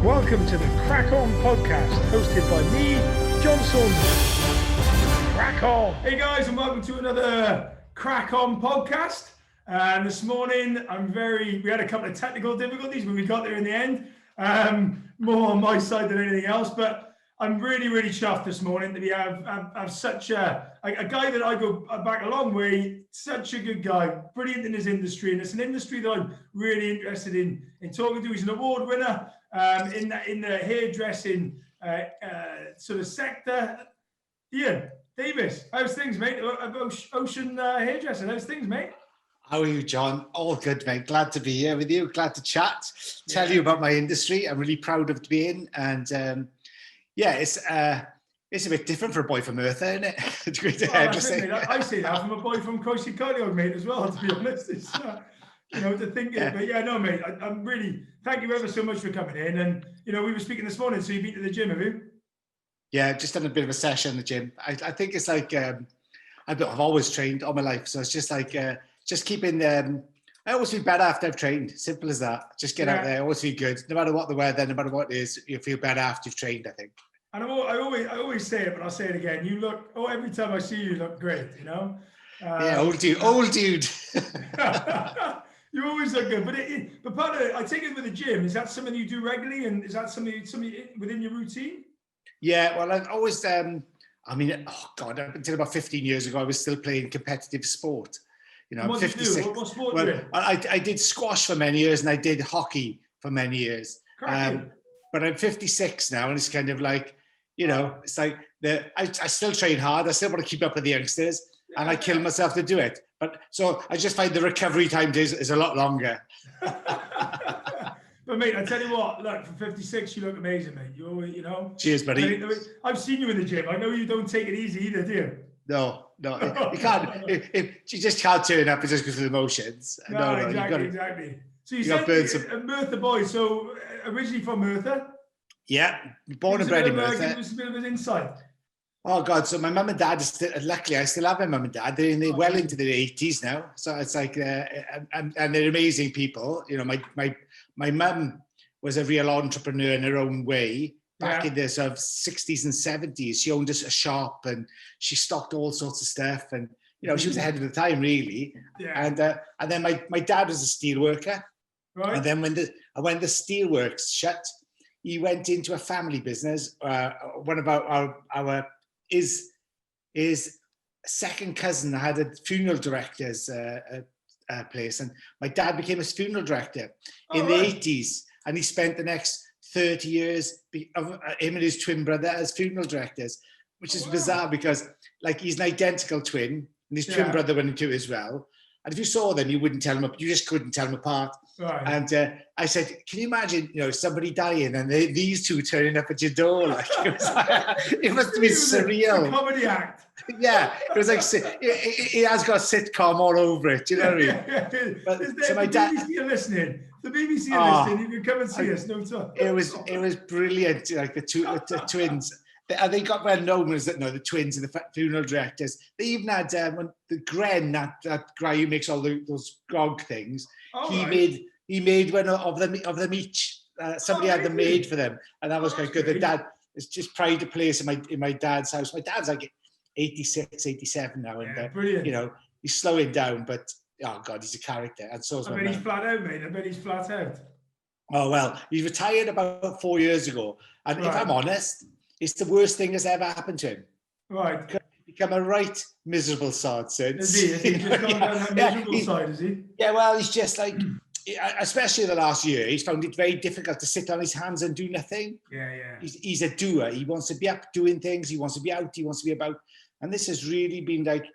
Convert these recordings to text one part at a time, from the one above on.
Welcome to the Crack On podcast, hosted by me, John Saunders. Crack on! Hey guys, and welcome to another Crack On podcast. And this morning, we had a couple of technical difficulties, but we got there in the end. More on my side than anything else, but I'm really, really chuffed this morning that we have such a guy that I go back a long way, such a good guy, brilliant in his industry, and it's an industry that I'm really interested in talking to. He's an award winner in the hairdressing sort of sector. Ian Davies, how's things, mate? Ocean Hairdressing, how's things, mate? How are you, John? All good, mate. Glad to be here with you. Glad to chat, tell you about my industry. I'm really proud of being, and it's a bit different for a boy from Merthyr, isn't it? To go into hairdressing. I say that from a boy from Crossy Cardiff, mate, as well. To be honest, it's to think it. But yeah, no, mate. I'm really thank you ever so much for coming in. And we were speaking this morning. So you've been to the gym, have you? Yeah, just done a bit of a session in the gym. I think it's like I've always trained all my life, so it's just like just keeping. I always feel better after I've trained. Simple as that. Just get out there. Always feel good, no matter what the weather, no matter what it is. You feel better after you've trained, I think. And I always say it, but I'll say it again. You look. Every time I see you, you look great. Yeah, old dude. You always look good, but part of it, I take it with the gym. Is that something you do regularly, and is that something within your routine? Yeah, well, I've always. Up until about 15 years ago, I was still playing competitive sport. What 56. Do? What sport do you? I did squash for many years, and I did hockey for many years. But I'm 56 now, and it's kind of like, it's like I still train hard. I still want to keep up with the youngsters, and I kill myself to do it. But so I just find the recovery time is a lot longer. But mate, I tell you what, look, for 56, you look amazing, mate. Cheers, buddy. I've seen you in the gym. I know you don't take it easy either, do you? No, you can't. You just can't turn up and just go through the motions. No, exactly. So you said Merthyr boy. So originally from Merthyr? Yeah, born and bred in Merthyr. Give us a bit of an insight. Oh God! So my mum and dad, luckily, I still have my mum and dad. They're well into their 80s now. So it's like, and they're amazing people. My mum was a real entrepreneur in her own way. Back in the sort of 60s and 70s, she owned a shop and she stocked all sorts of stuff. And she was ahead of the time, really. Yeah. And then my dad was a steel worker. Right. And then when the steelworks shut, he went into a family business. One of his second cousin had a funeral director's place, and my dad became a funeral director in the 80s, and he spent the next 30 years of him and his twin brother as funeral directors, which is bizarre because like he's an identical twin, and his twin brother went into it as well. And if you saw them, you just couldn't tell them apart. Right. And I said, can you imagine, somebody dying and these two turning up at your door? Like it must have been surreal. A comedy act. Yeah, it was like it has got a sitcom all over it. You know what I mean? But so my dad, BBC are listening. The BBC are listening. You can come and see us. No time. It was brilliant. Like the twins. They got well known as the twins and the funeral directors. They even had the Gren, that guy who makes all those grog things. He made one of them each. Somebody had them made for them, and that was quite good. The dad is just pride of place in my dad's house. My dad's like 86, 87 now, and brilliant. He's slowing down, but oh God, he's a character. And so is my I bet he's flat out, mate. I bet he's flat out. Oh well, he retired about 4 years ago, and if I'm honest, it's the worst thing that's ever happened to him. Right. He's become a right miserable sod since. Is he? Has he just gone down that miserable side, is he? Yeah, well, he's just like, especially the last year, he's found it very difficult to sit on his hands and do nothing. Yeah. He's a doer. He wants to be up doing things. He wants to be out. He wants to be about. And this has really been like,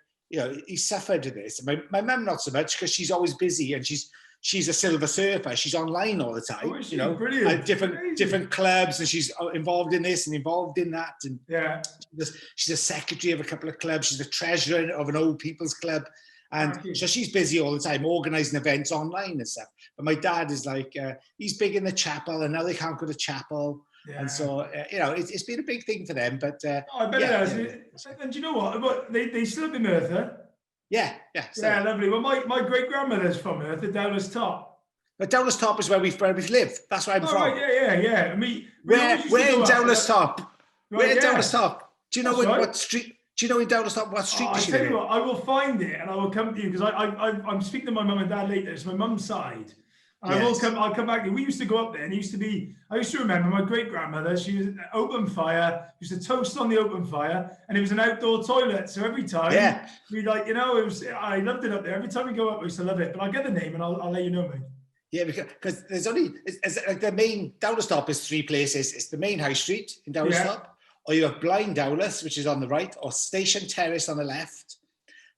he suffered with this. My mum not so much because she's always busy and she's a silver surfer. She's online all the time, Brilliant. Different clubs, and she's involved in this and involved in that. And she's a secretary of a couple of clubs. She's a treasurer of an old people's club. And so she's busy all the time organising events online and stuff. But my dad is like, he's big in the chapel, and now they can't go to chapel. Yeah. And so, it's been a big thing for them. But I bet it has. And do you know what? They still live in Merthyr. Yeah. Yeah, lovely. Well, my great grandmother's from Merthyr, down as top. But Dowler's Top is where we live. That's where I'm from. Right, yeah. I mean, We're in Dowler's Top. Right, We're in Dowler's Top. Do you know what street? Do you know in Dowler's Top what street? I tell you what, I will find it and I will come to you because I'm speaking to my mum and dad later. It's my mum's side. I'll come back to you. We used to go up there and I used to remember my great grandmother, she was open fire, used to toast on the open fire, and it was an outdoor toilet. So every time we I loved it up there. Every time we go up, we used to love it. But I'll get the name and I'll let you know, mate. Yeah, because there's only, it's like the main, Dowler's Top is 3 places. It's the main high street in Dowler's Top, or you have Blind Dowler's, which is on the right, or Station Terrace on the left,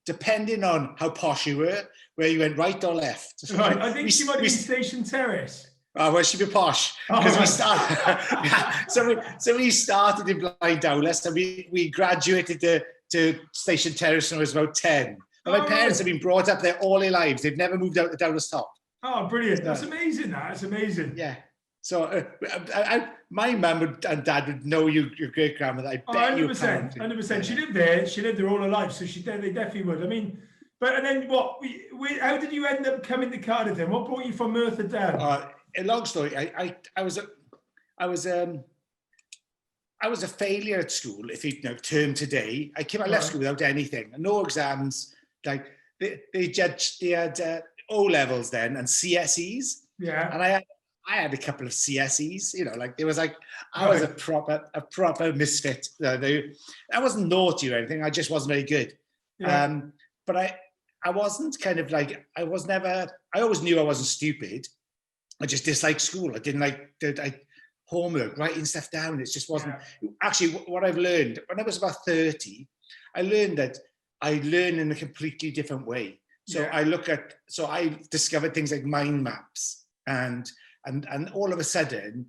depending on how posh you were, where you went right or left. Right, I think she might be Station Terrace. Oh, well, she'd be posh. Because we started, so we started in Blind Dowler's, and we graduated to Station Terrace when I was about 10. And my parents have been brought up there all their lives. They've never moved out to Dowler's Top. Oh, brilliant. That's amazing, that's amazing. Yeah. So my mum and dad would know your great grandmother. I bet 100%, 100%. She lived there all her life, so they definitely would. I mean, and then what? How did you end up coming to Cardiff then? What brought you from Merthyr down? A long story. I was a failure at school. If you know, term today, I left school without anything, no exams. Like they had O levels then and CSEs. Yeah. And I had a couple of CSEs, you know, like it was like I was a proper misfit. I wasn't naughty or anything. I just wasn't very good. Yeah. But I wasn't kind of like, I always knew I wasn't stupid. I just disliked school. I didn't like homework, writing stuff down. It just wasn't. Actually, what I've learned, when I was about 30, I learned that I learn in a completely different way. So I discovered things like mind maps and all of a sudden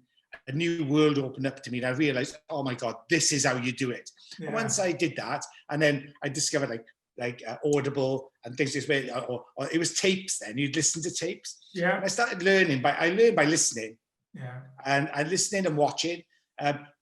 a new world opened up to me and I realized, oh my God, this is how you do it. Yeah. And once I did that, and then I discovered like Audible and things this way, or it was tapes then, you'd listen to tapes. Yeah. And I started learning I learned by listening. Yeah. And listening and watching,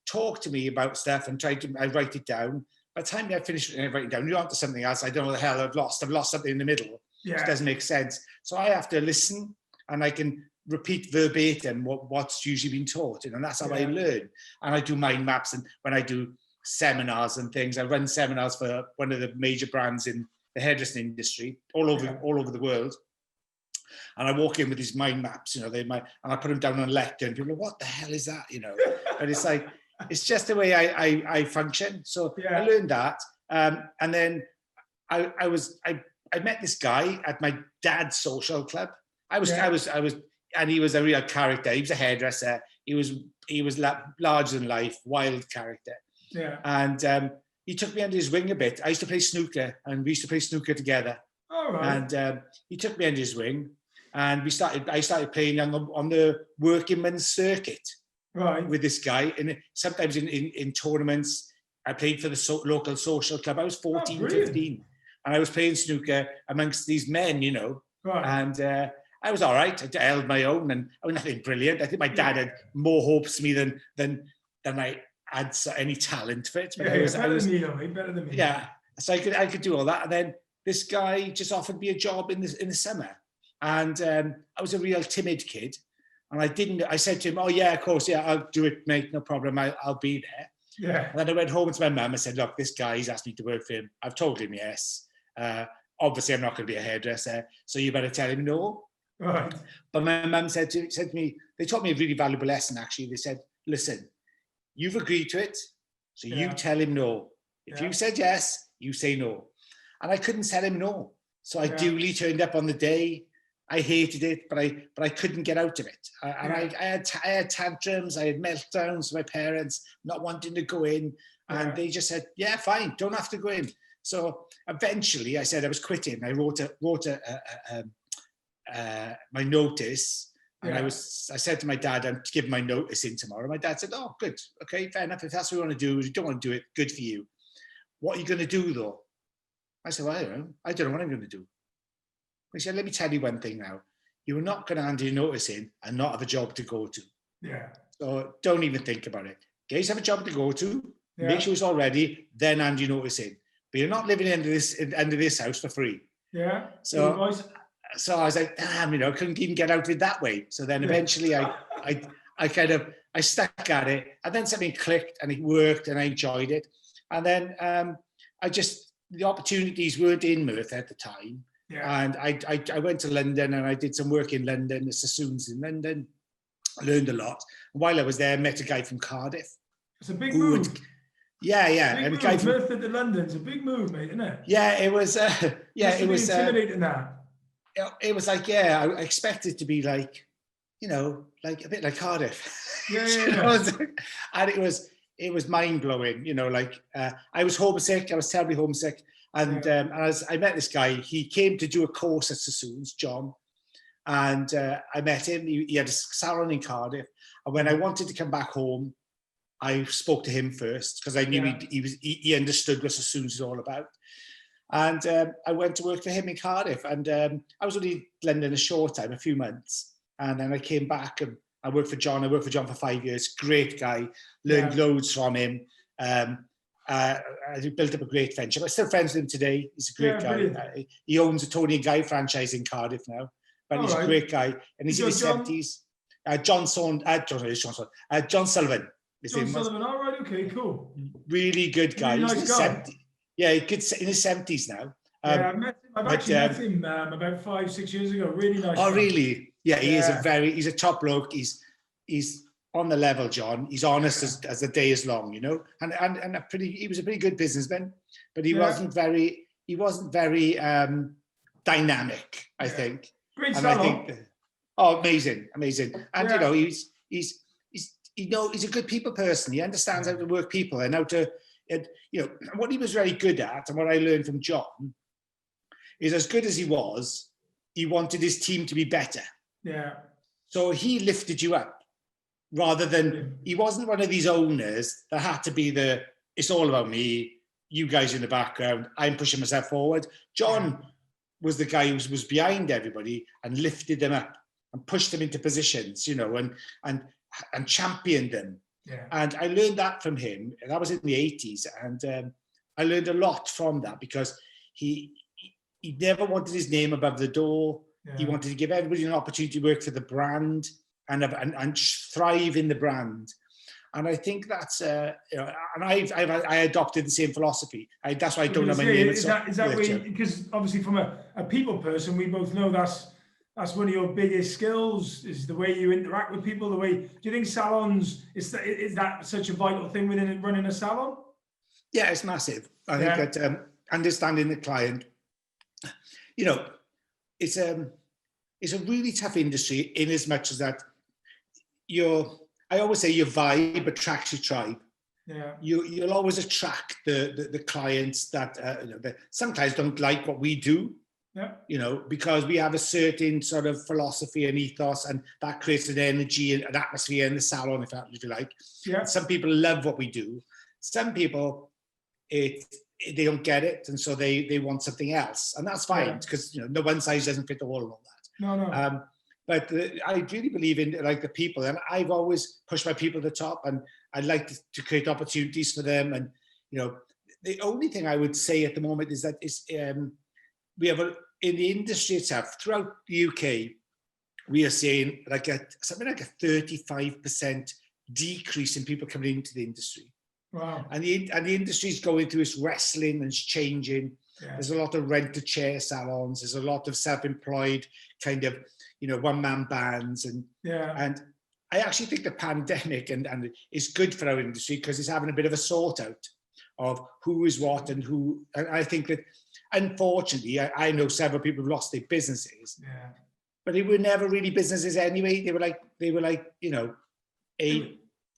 talk to me about stuff and I write it down. By the time I finished writing down, you're onto something else. I don't know what the hell I've lost. I've lost something in the middle. Yeah. Which doesn't make sense. So I have to listen and I can repeat verbatim what's usually been taught. And that's how I learn. And I do mind maps. And when I do seminars and things, I run seminars for one of the major brands in the hairdressing industry all over the world. And I walk in with these mind maps, you know, and I put them down on a lectern and people are like, what the hell is that? You know, and it's like, it's just the way I function. So I learned that. And then I met this guy at my dad's social club. And he was a real character. He was a hairdresser. He was larger than life, wild character. Yeah. And he took me under his wing a bit. I used to play snooker and we used to play snooker together. All right. And he took me under his wing and I started playing on the working men's circuit. Right. With this guy, and sometimes in tournaments, I played for the local social club. I was 14, 15, and I was playing snooker amongst these men, you know. Right. And I was all right. I held my own, and I was nothing brilliant. I think my dad had more hopes of me than I had any talent for it. But better than me. Yeah, so I could do all that, and then this guy just offered me a job in the summer, and I was a real timid kid. And I said to him, oh yeah, of course, yeah, I'll do it, mate, no problem, I'll be there. Yeah. And then I went home to my mum and said, look, this guy, he's asked me to work for him. I've told him yes. Obviously, I'm not going to be a hairdresser, so you better tell him no. Right. But my mum said to me, they taught me a really valuable lesson, actually. They said, listen, you've agreed to it, so you tell him no. If you said yes, you say no. And I couldn't tell him no. So I duly turned up on the day. I hated it, but I couldn't get out of it. I had tantrums, I had meltdowns with my parents, not wanting to go in. And they just said, yeah, fine, don't have to go in. So eventually I said I was quitting. I wrote my notice. And I said to my dad, I'm giving my notice in tomorrow. My dad said, oh, good. Okay, fair enough. If that's what you want to do, you don't want to do it, good for you. What are you going to do though? I said, well, I don't know what I'm going to do. He said, let me tell you one thing now. You're not going to hand your notice in and not have a job to go to. Yeah. So don't even think about it. Get yourself a job to go to, make sure it's all ready, then hand your notice in. But you're not living under this house for free. Yeah. So so I was like, damn, I couldn't even get out of it that way. So then eventually I stuck at it, and then something clicked and it worked and I enjoyed it. And then the opportunities weren't in Merthyr at the time. Yeah. And I went to London and I did some work in London, the sassoons in London. I learned a lot. And while I was there, I met a guy from Cardiff. It's a big move. Yeah. And Merthyr to London's a big move, mate, isn't it? Yeah, it was. It was intimidating. That. It was like, I expected it to be like, like a bit like Cardiff. Yeah. And it was mind blowing. I was homesick. I was terribly homesick. And as I met this guy, he came to do a course at Sassoons, John, and I met him. He had a salon in Cardiff, and when I wanted to come back home, I spoke to him first because I knew he understood what Sassoons was all about. And I went to work for him in Cardiff, and I was only in London a short time, a few months, and then I came back and I worked for John. I worked for John for 5 years. Great guy, learned loads from him. I built up a great friendship. I'm still friends with him today. He's a great guy. He owns a Tony and Guy franchise in Cardiff now, but he's a great guy, and he's in his 70s. John Sullivan. John Sullivan. All right. Okay. Cool. Really good guy. Really nice guy. Yeah, he's in his 70s now. I've actually met him about 5-6 years ago. Really nice. Oh, guy. Really? Yeah, he's a top bloke. He's on the level, John. He's honest as the day is long, and he was a pretty good businessman, but he wasn't very dynamic, I think. Great salon. Amazing. And he's a good people person. He understands how to work people and how to, what he was very good at, and what I learned from John is, as good as he wanted his team to be better. Yeah. So he lifted you up. Rather than, he wasn't one of these owners that had to be it's all about me, you guys in the background, I'm pushing myself forward. John was the guy who was behind everybody and lifted them up and pushed them into positions, and championed them. Yeah. And I learned that from him. And that was in the 80s. And I learned a lot from that because he never wanted his name above the door. Yeah. He wanted to give everybody an opportunity to work for the brand and thrive in the brand. And I think that's, and I adopted the same philosophy. That's why I don't have my name. Is that way, because obviously from a people person, we both know that's one of your biggest skills, is the way you interact with people, do you think salons, is that such a vital thing within running a salon? Yeah, it's massive. I think that understanding the client, it's a really tough industry in as much as that I always say your vibe attracts your tribe. Yeah. You'll always attract the clients that some clients don't like what we do. Yeah. Because we have a certain sort of philosophy and ethos, and that creates an energy and an atmosphere in the salon, if you like. Yeah. Some people love what we do. Some people, they don't get it, and so they want something else, and that's fine because no one size doesn't fit all of that. No. But I really believe in the people, and I've always pushed my people to the top, and I'd like to create opportunities for them. And the only thing I would say at the moment is that we have in the industry itself throughout the UK, we are seeing something like a 35% decrease in people coming into the industry. Wow. And the industry is going through its wrestling and it's changing. Yeah. There's a lot of rent-a-chair salons. There's a lot of self-employed kind of, one-man bands. And I actually think the pandemic and is good for our industry because it's having a bit of a sort out of who is what and who. And I think that, unfortunately, I know several people have lost their businesses. Yeah. But they were never really businesses anyway. They were like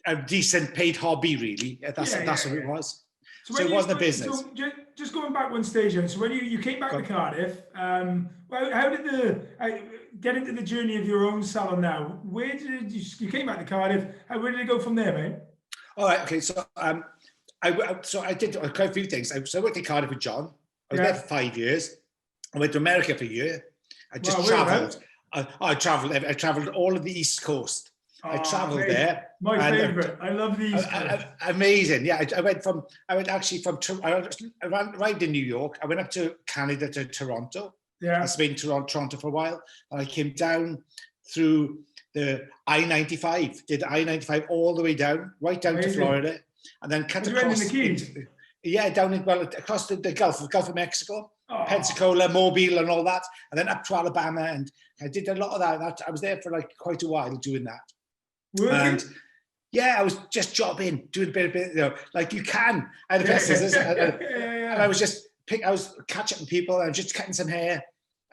a decent paid hobby, really. That's what it was. So it wasn't a business. So just going back one stage, so when you came back to Cardiff, how did get into the journey of your own salon now? Where did you came back to Cardiff? Where did it go from there, mate? All right, okay. So I did quite a few things. So I worked in Cardiff with John. I was there for 5 years. I went to America for a year. I just travelled. I travelled all of the East Coast. I travelled there. My favourite. I love the East Coast. Amazing. Yeah, I arrived in New York. I went up to Canada, to Toronto. Yeah. I spent in Toronto for a while, and I came down through the I-95, did I-95 all the way down, right down to Florida, and then cut across. In the Keys? Down across the Gulf of Mexico, Oh. Pensacola, Mobile, and all that, and then up to Alabama, and I did a lot of that. I was there for like quite a while doing that. Working? And yeah, I was just jobbing, doing a bit, like you can. I had a pair of scissors, and I was I was catching up with people, I was just cutting some hair,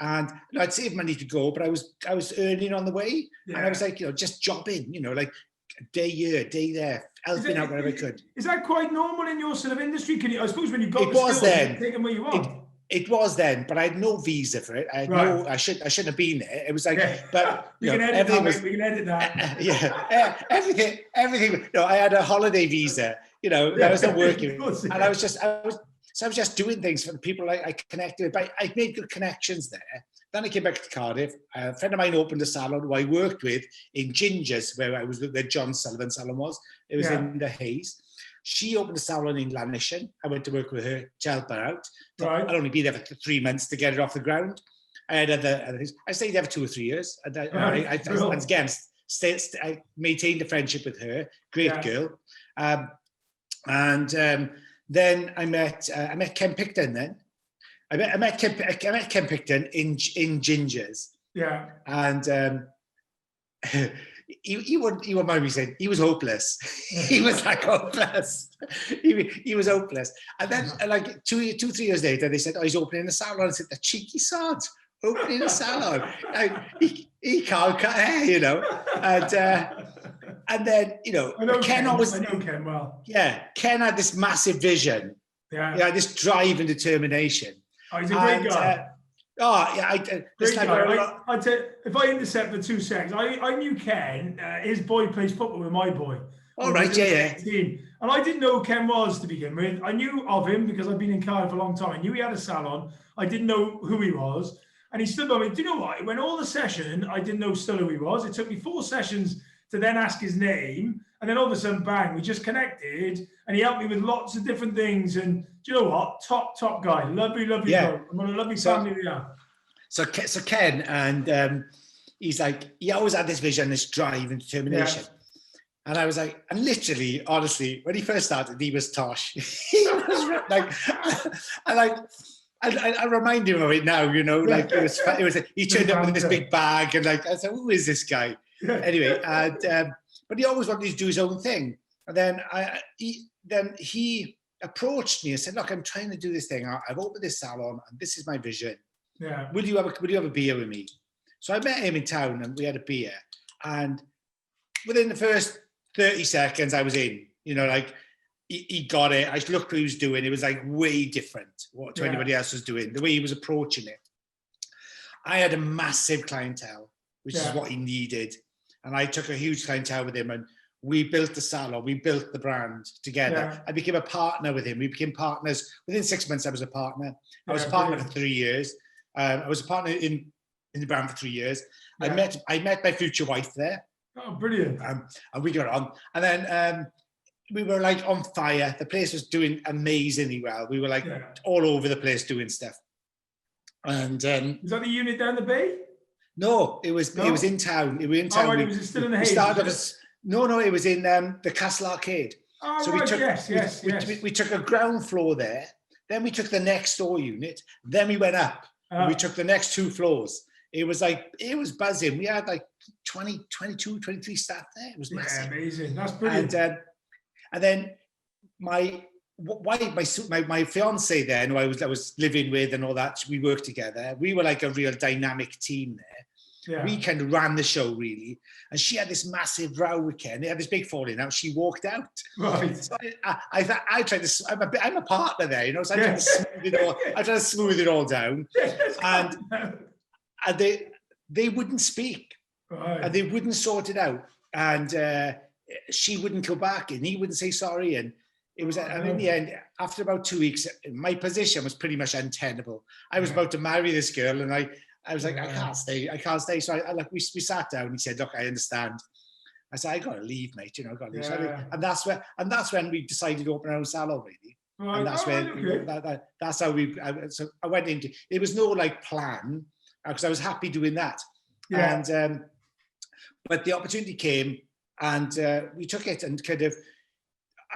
and I'd save money to go, but I was earning on the way, and I was like, just jobbing, like day here, day there, helping out wherever I could. Is that quite normal in your sort of industry? I suppose when you got it was then. Take them where you want. It was then, but I had no visa for it. I had I shouldn't have been there. It was like, but we can edit that. Everything. No, I had a holiday visa. I was not working, and I was just doing things for the people I connected with. But I made good connections there. Then I came back to Cardiff. A friend of mine opened a salon who I worked with in Gingers, where John Sullivan salon was. It was in the Hayes. She opened a salon in Lanishan. I went to work with her to help her out. Right. I'd only be there for 3 months to get it off the ground. I had other things. I stayed there for 2 or 3 years. I maintained a friendship with her. Great girl. Then I met Ken Picton. Then I met Ken Picton in Gingers. Yeah. And he wouldn't mind me saying he was hopeless. He was like hopeless. He was hopeless. And then like 2 3 years later, they said, he's opening a salon. I said, the cheeky sods opening a salon. He can't cut hair, And then, Ken always. I know Ken well. Yeah, Ken had this massive vision. Yeah. This drive and determination. Oh, he's a great guy. Great guy. I'd say, if I intercept for 2 seconds, I knew Ken. His boy plays football with my boy. All right, yeah. And I didn't know who Ken was to begin with. I knew of him because I've been in Cardiff for a long time. I knew he had a salon. I didn't know who he was. And he stood by me. Do you know what? When all the session, I didn't know still who he was. It took me 4 sessions to then ask his name. And then all of a sudden, bang, we just connected. And he helped me with lots of different things. And do you know what? Top guy. Lovely guy. I'm on a lovely family we are. So Ken, and he's like, he always had this vision, this drive and determination. Yeah. And I was like, and literally, honestly, when he first started, he was tosh. He was like, I remind him of it now, like it was he turned up with this big bag, and like I said, who is this guy? Anyway, but he always wanted to do his own thing. And then he approached me and said, look, I'm trying to do this thing. I've opened this salon, and this is my vision. Yeah. Would you have a beer with me? So I met him in town, and we had a beer. And within the first 30 seconds, I was in. Like he got it. I looked what he was doing. It was like way different to anybody else was doing. The way he was approaching it. I had a massive clientele, which is what he needed, and I took a huge clientele with him, and we built the salon. We built the brand together. Yeah. I became a partner with him. We became partners within 6 months. I was a partner. I was a partner for 3 years. I was a partner in the brand for 3 years. Yeah. I met my future wife there. Oh, brilliant! And we got on, and then we were like on fire. The place was doing amazingly well. We were like all over the place doing stuff. And was that the unit down the bay? No, it was in town. We were in town. Oh, right, was it still in the Hayes? No, it was in the Castle Arcade. Oh, so we took a ground floor there. Then we took the next door unit. Then we went up. And we took the next 2 floors. It was buzzing. We had like 20, 22, 23 staff there. It was massive. Yeah, amazing. That's brilliant. And then my fiance then, who I was living with and all that, we worked together. We were like a real dynamic team there. Yeah. We kind of ran the show really. And she had this massive row with Ken. They had this big falling out. She walked out. Right. So I thought I tried to. I'm a partner there, So I tried to smooth it all. I tried to smooth it all down. And they wouldn't speak. Right. And they wouldn't sort it out. And she wouldn't go back, and he wouldn't say sorry. And it was. And in the end, after about 2 weeks, my position was pretty much untenable. I was about to marry this girl, and I was like, I can't stay. So we sat down, and he said, look, I understand. I said, I got to leave, mate. I got to leave. And that's when we decided to open our own salon, really. Right. And that's that's how so I went into, there was no like plan, because I was happy doing that. Yeah. And, but the opportunity came, and we took it, and kind of,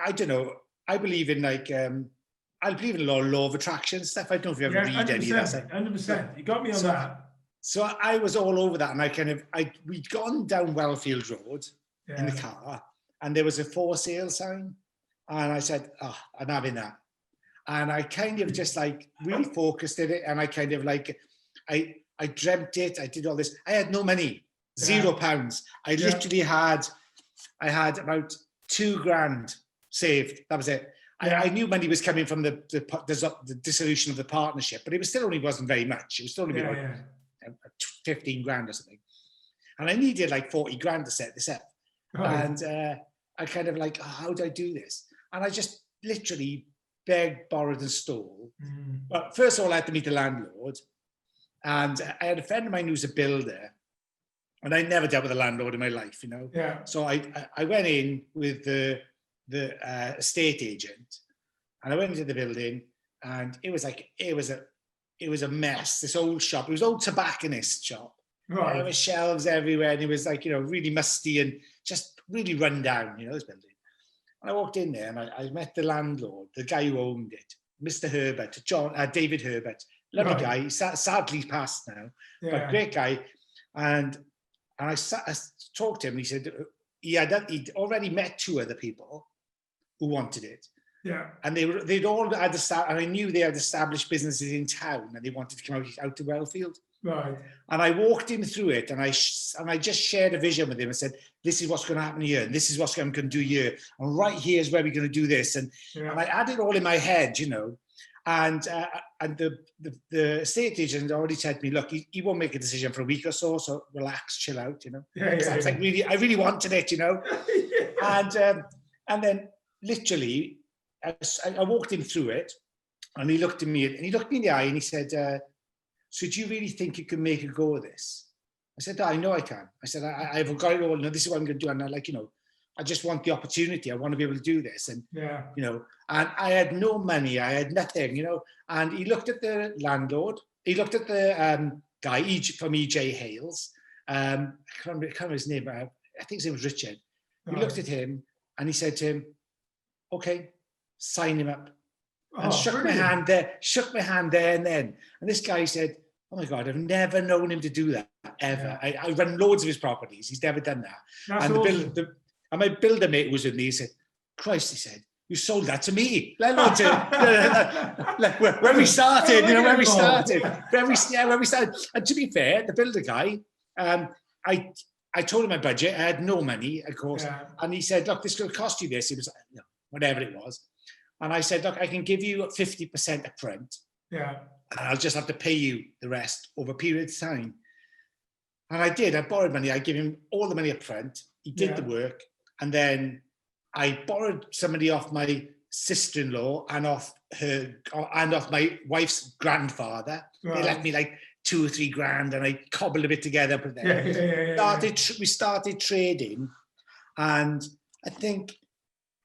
I don't know, I believe in like, I believe in a lot of law of attraction stuff. I don't know if you ever read any of that stuff. 100%. You got me on that. So I was all over that, and we'd gone down Wellfield Road in the car, and there was a for sale sign, and I said, "Oh, I'm having that." And I kind of just like really focused in it, and I kind of like, I dreamt it. I did all this. I had no money, £0. I literally had about £2,000 saved. That was it. I knew money was coming from the dissolution of the partnership, but it was still only wasn't very much. It was still only about 15 grand or something. And I needed like 40 grand to set this up. Right. And I kind of like, how do I do this? And I just literally begged, borrowed and stole. But first of all, I had to meet the landlord. And I had a friend of mine who's a builder. And I never dealt with a landlord in my life, you know. Yeah. So I went in with the estate agent, and I went into the building, and it was a mess. This old shop, it was an old tobacconist shop. Right. There were shelves everywhere, and it was like, you know, really musty and just really run down, you know, this building. And I walked in there, and I met the landlord, the guy who owned it, Mr. Herbert, David Herbert, lovely guy. He's sadly passed now, but great guy. And I talked to him, and he said he'd already met 2 other people who wanted it. Yeah. And they'd all had and I knew they had established businesses in town, and they wanted to come out to Wellfield. Right. And I walked him through it, and I just shared a vision with him and said, this is what's going to happen here, and this is what's I'm going to do here, and right here is where we're going to do this. And I had it all in my head, you know. And the estate agent already said to me, look, he won't make a decision for a week or so relax, chill out, you know. Like I really wanted it, you know. And then literally, I walked him through it, and he looked at me, and he looked me in the eye, and he said, so do you really think you can make a go of this? I said, I know I can. I said, I've got it all. No, this is what I'm going to do. And I like, you know, I just want the opportunity. I want to be able to do this. And, you know, and I had no money. I had nothing, you know. And he looked at the landlord. He looked at the guy from E.J. Hales. I can't remember his name. I think his name was Richard. He looked at him, and he said to him, okay, sign him up. And shook my hand there and then. And this guy said, oh my God, I've never known him to do that, ever. I run loads of his properties. He's never done that. That's awesome. And my builder mate was with me. He said, Christ, he said, you sold that to me. Let alone to, when we started, you know, when we started. And to be fair, the builder guy, I told him my budget. I had no money, of course. Yeah. And he said, look, this is going to cost you this. It was, you know, whatever it was. And I said, look, I can give you 50% up front. Yeah. And I'll just have to pay you the rest over a period of time. And I did. I borrowed money. I gave him all the money up front. He did the work. And then I borrowed somebody off my sister-in-law and off my wife's grandfather. Right. They left me like 2 or 3 grand, and I cobbled a bit together. But then we started trading. And I think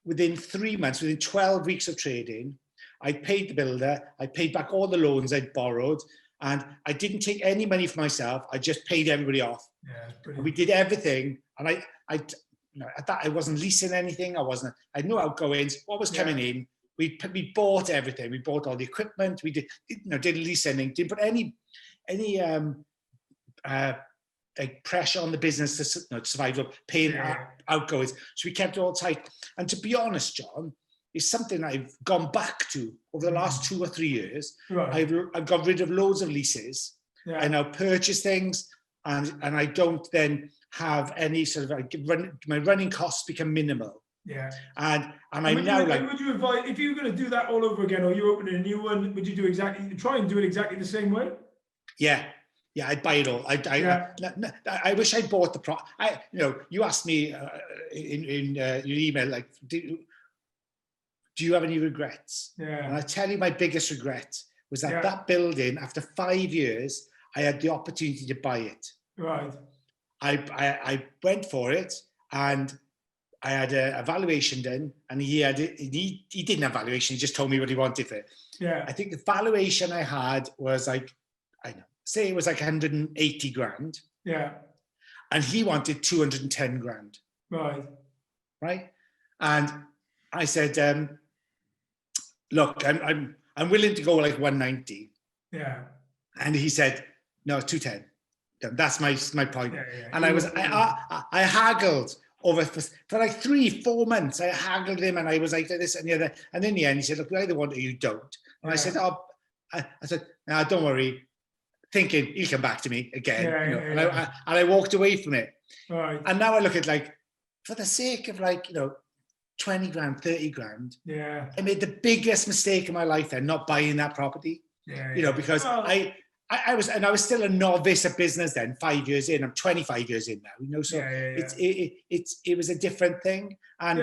within 3 months, within 12 weeks of trading, I paid the builder, I paid back all the loans I'd borrowed, and I didn't take any money for myself. I just paid everybody off. Yeah, and we did everything. And at that, I wasn't leasing anything. I had no outgoings. What was coming in, we bought everything. We bought all the equipment. We didn't lease anything. Didn't put any like pressure on the business to survive, paying outgoings. So we kept it all tight. And to be honest, John, it's something I've gone back to over the last 2 or 3 years. Right. I've got rid of loads of leases. Yeah. I now purchase things, and I don't then have any sort of my running costs become minimal. Yeah. And I'm now like. Would you advise, if you were going to do that all over again, or you're opening a new one, would you try and do it exactly the same way? Yeah. Yeah, I'd buy it all. I wish I'd bought the you asked me in your email, like, do you have any regrets? Yeah. And I tell you, my biggest regret was that building, after 5 years, I had the opportunity to buy it. Right. I went for it, and I had a valuation done, and he didn't have valuation. He just told me what he wanted for it. Yeah. I think the valuation I had was like, say it was like 180 grand. Yeah. And he wanted 210 grand. Right. Right. And I said, look, I'm willing to go like 190. Yeah. And he said, no, 210. That's my point. Yeah. And I haggled over for like 3-4 months. I haggled him, and I was like this and the other. And in the end, he said, look, you either want it or you don't. And I said, I said, no, don't worry. Thinking he'll come back to me again. And I walked away from it. Right. And now I look at, like, for the sake of, like, 20 grand, 30 grand. Yeah. I made the biggest mistake in my life then, not buying that property. Yeah. Because I was still a novice at business then, 5 years in. I'm 25 years in now, so it was a different thing. And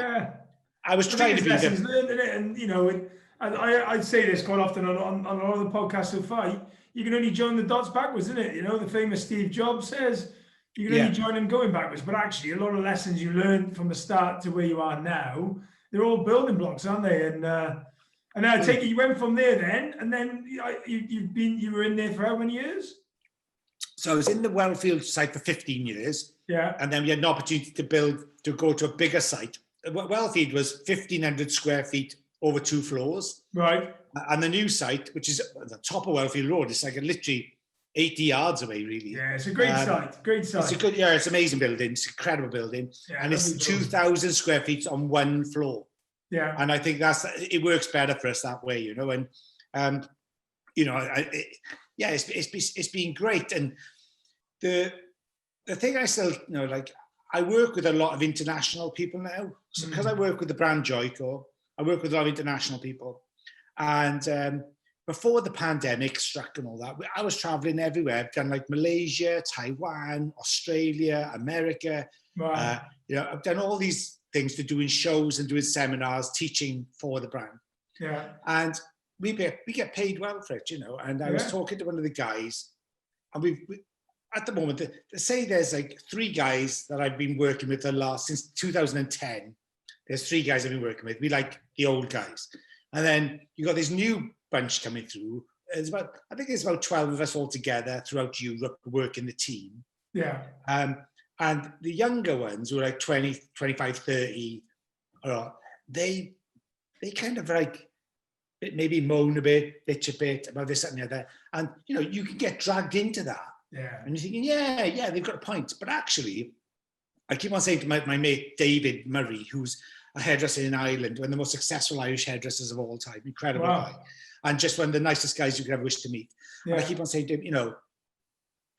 I was trying to be lessons learned in it, and I'd say this quite often on a lot of the podcasts so far. You can only join the dots backwards, isn't it? The famous Steve Jobs says you can only join them going backwards. But actually, a lot of lessons you learned from the start to where you are now, they're all building blocks, aren't they? And I take it you went from there then, and then you were in there for how many years? So I was in the Wellfield site for 15 years. Yeah. And then we had an opportunity to go to a bigger site. Wellfield was 1,500 square feet over 2 floors. Right. And the new site, which is at the top of Wellfield Road, it's like literally 80 yards away, really. Yeah, it's a great site. Great site. It's an amazing building. It's an incredible building. Yeah, and it's 2,000 square feet on 1 floor. Yeah. And I think it works better for us that way, and it's been great. And the thing I still, I work with a lot of international people now. So because I work with the brand Joico, I work with a lot of international people. And before the pandemic struck and all that, I was traveling everywhere. I've done like Malaysia, Taiwan, Australia, America. Right. I've done all these things to doing shows and doing seminars, teaching for the brand. Yeah. And we get paid well for it, And I was talking to one of the guys, and we at the moment, say there's like 3 guys that I've been working with since 2010. There's 3 guys I've been working with. We like the old guys. And then you got this new bunch coming through. I think there's about 12 of us all together throughout Europe working the team. Yeah. And the younger ones who are like 20, 25, 30, they kind of like maybe moan a bit, bitch a bit about this, that, and the other. And, you can get dragged into that. Yeah. And you're thinking, yeah, they've got a point. But actually, I keep on saying to my mate, David Murray, who's a hairdresser in Ireland, one of the most successful Irish hairdressers of all time, incredible guy, and just one of the nicest guys you could ever wish to meet. Yeah. And I keep on saying to him,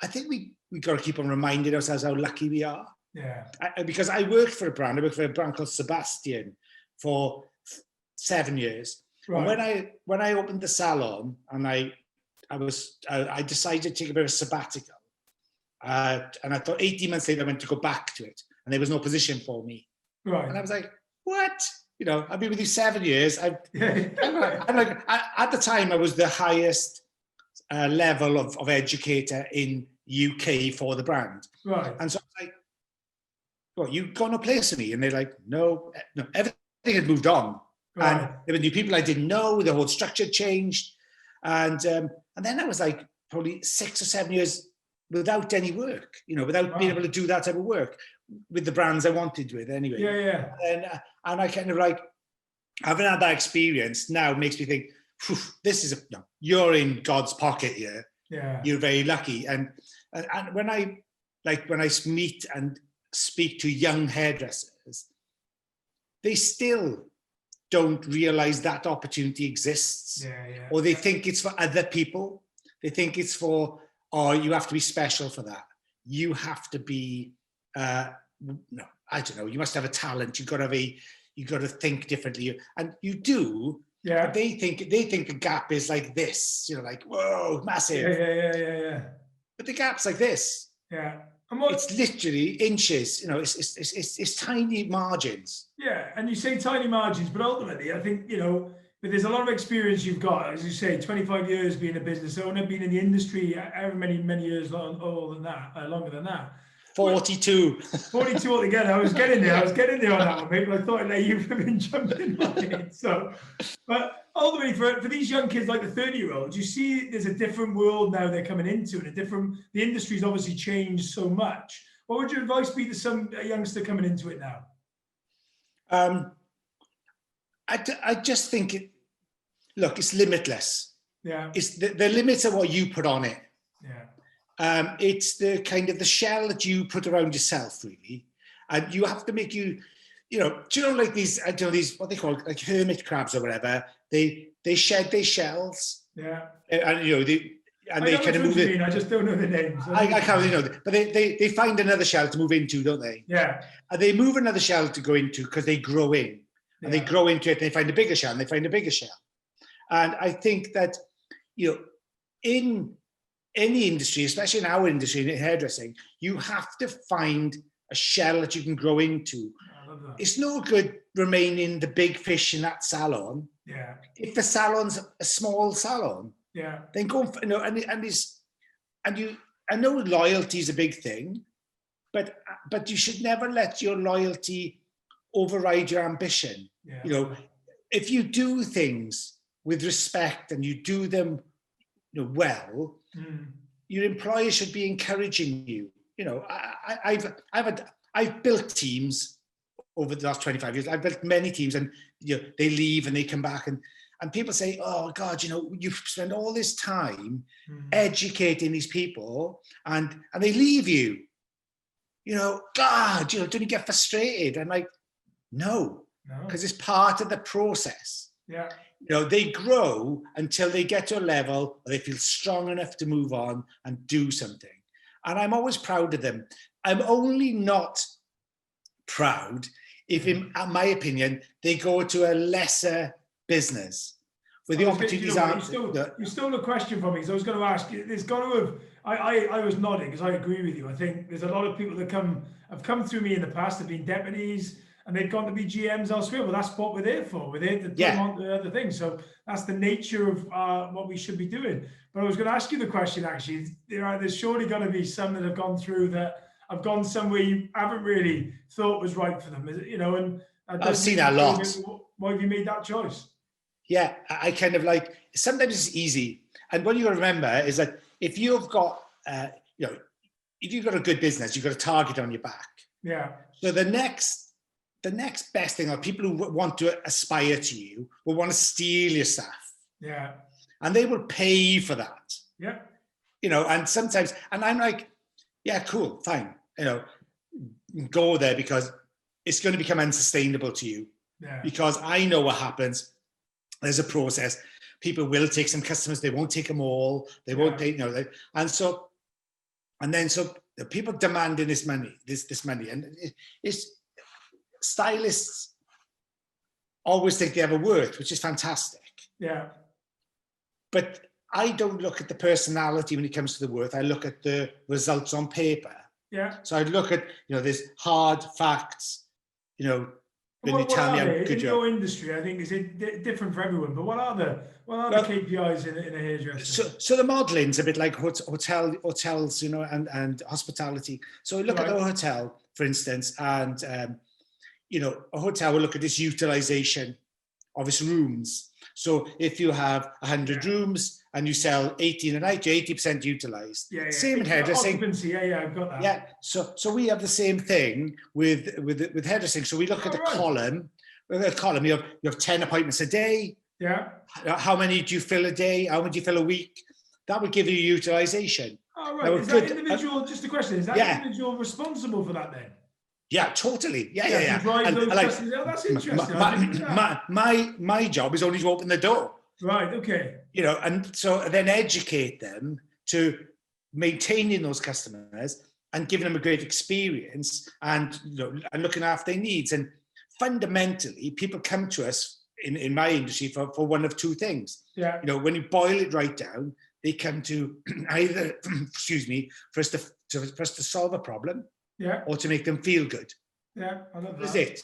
I think we got to keep on reminding ourselves how lucky we are. Yeah. Because I worked for a brand called Sebastian for 7 years. Right. And when I opened the salon, and I decided to take a bit of a sabbatical, and I thought 18 months later I went to go back to it, and there was no position for me. Right. And I was like, what? I've been with you 7 years. I'm like, at the time, I was the highest level of educator in UK for the brand. Right. And so I was like, well, you got no place for me? And they're like, no, everything had moved on. Right. And there were new people I didn't know. The whole structure changed. And then I was like probably 6 or 7 years without any work, without being able to do that type of work with the brands I wanted with anyway. Yeah. And I kind of like, having had that experience now makes me think, you're in God's pocket here. Yeah. You're very lucky. And when I meet and speak to young hairdressers, they still don't realize that opportunity exists. Or they think it's for other people. They think it's for, you have to be special for that. You have to be, I don't know. You must have a talent. You've got to think differently, and you do. Yeah. But they think a gap is like this. Like, whoa, massive. Yeah. But the gap's like this. Yeah. It's literally inches. It's tiny margins. Yeah, and you say tiny margins, but ultimately, I think but there's a lot of experience you've got, as you say, 25 years being a business owner, being in the industry, however many years longer than that. 42. 42 altogether. I was getting there on that one, mate, but I thought I'd let you jump in on it. So, but ultimately, for these young kids like the 30-year-olds, you see there's a different world now they're coming into, and the industry's obviously changed so much. What would your advice be to some youngster coming into it now? I just think it's limitless. Yeah. It's the limits are what you put on it. Yeah. It's the kind of the shell that you put around yourself, really, and you have to make do you know like these what they call like hermit crabs or whatever, they shed their shells. Yeah. And they kind of move it. I just don't know the names. I can't really know, but they find another shell to move into, don't they? Yeah. And they move another shell to go into because they grow in, and they grow into it. And they find a bigger shell, and they find a bigger shell. And I think that in any industry, especially in our industry, in hairdressing, you have to find a shell that you can grow into. I love that. It's no good remaining the big fish in that salon. Yeah. If the salon's a small salon, yeah, then go I know loyalty is a big thing, but you should never let your loyalty override your ambition. Yeah. If you do things with respect and you do them well, your employer should be encouraging you. I've built teams over the last 25 years. I've built many teams, and they leave and they come back, and people say, "Oh God, you've spent all this time educating these people, and they leave you. God, don't you get frustrated?" I'm like, no, because it's part of the process. Yeah. They grow until they get to a level where they feel strong enough to move on and do something. And I'm always proud of them. I'm only not proud if, in my opinion, they go to a lesser business where the opportunities aren't. You stole a question from me, because I was going to ask you. There's got to have. I was nodding because I agree with you. I think there's a lot of people that have come through me in the past, have been deputies, and they've gone to be GMs elsewhere. Well, that's what we're there for. We're there to put them on the other things. So that's the nature of what we should be doing. But I was going to ask you the question, actually. There's surely going to be some that have gone through that have gone somewhere you haven't really thought was right for them, and I've seen that a lot. Why have you made that choice? Yeah, I kind of like, sometimes it's easy. And what you got to remember is that if you've got, if you've got a good business, you've got a target on your back. Yeah. So the next best thing are people who want to aspire to you will want to steal your staff. Yeah. And they will pay for that. Yeah. And sometimes, and I'm like, yeah, cool, fine. Go there, because it's going to become unsustainable to you. Yeah. Because I know what happens. There's a process. People will take some customers. They won't take them all. They won't take, so the people demanding this money, and it's stylists always think they have a worth, which is fantastic. Yeah. But I don't look at the personality when it comes to the worth. I look at the results on paper. Yeah. So I'd look at, there's hard facts, when you tell me I'm good in job. your industry, I think it's different for everyone. But what are the KPIs in a hairdresser? So the modeling's a bit like hotels, and hospitality. So we look at a hotel, for instance, and a hotel will look at its utilization of its rooms. So if you have 100 rooms and you sell 18 a night, you're 80% utilized. Yeah. Same in hairdressing. Occupancy, yeah, I've got that. Yeah. So we have the same thing with hairdressing. So we look at the column. With a column, you have 10 appointments a day. Yeah. How many do you fill a day? How many do you fill a week? That would give you utilization. Oh, right. Is that individual? Just a question. Is that individual responsible for that then? Yeah, totally. Yeah. That's interesting. My job is only to open the door. Right. Okay. And so then educate them to maintaining those customers and giving them a great experience, and and looking after their needs. And fundamentally, people come to us in my industry for one of two things. Yeah. When you boil it right down, they come to either, for us to solve a problem. Yeah. Or to make them feel good. Yeah, I love that. That's it.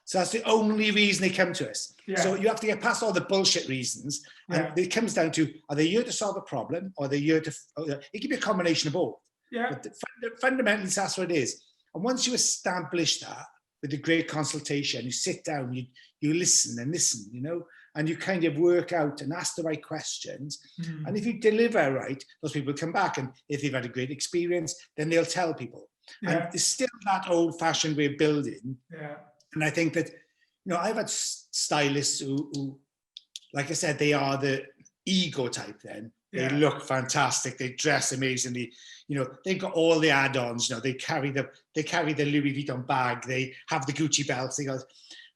So that's the only reason they come to us. Yeah. So you have to get past all the bullshit reasons. And it comes down to, are they here to solve a problem, or are they here to, it can be a combination of both. Yeah. But fundamentally, that's what it is. And once you establish that with a great consultation, you sit down, you listen and listen, you know, and you kind of work out and ask the right questions. Mm. And if you deliver right, those people come back. And if they've had a great experience, then they'll tell people. Yeah. And it's still that old-fashioned way of building. Yeah. And I think that, you know, I've had stylists who, like I said, they are the ego type then. They look fantastic. They dress amazingly. You know, they've got all the add-ons. You know, they carry the Louis Vuitton bag. They have the Gucci belts. And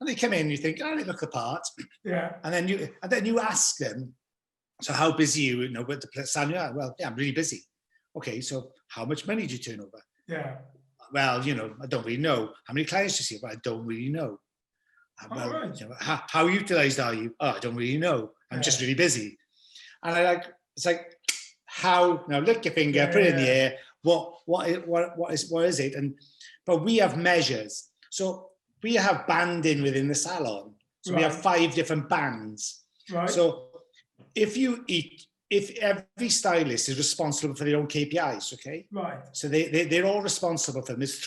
they come in and you think, oh, they look the part. Yeah. And then you ask them, so how busy are you? You know, with the salon? Well, yeah, I'm really busy. Okay, so how much money do you turn over? Yeah. Well, you know, I don't really know. How many clients do you see? Well, I don't really know. Well, right. you know, how utilized are you? Oh, I don't really know. I'm just really busy. And it's like, how, now lick your finger, put it in the air. What is it? But we have measures. So we have banding within the salon. So we have 5 different bands. Right. So if every stylist is responsible for their own KPIs, okay? Right. So they're all responsible for them. There's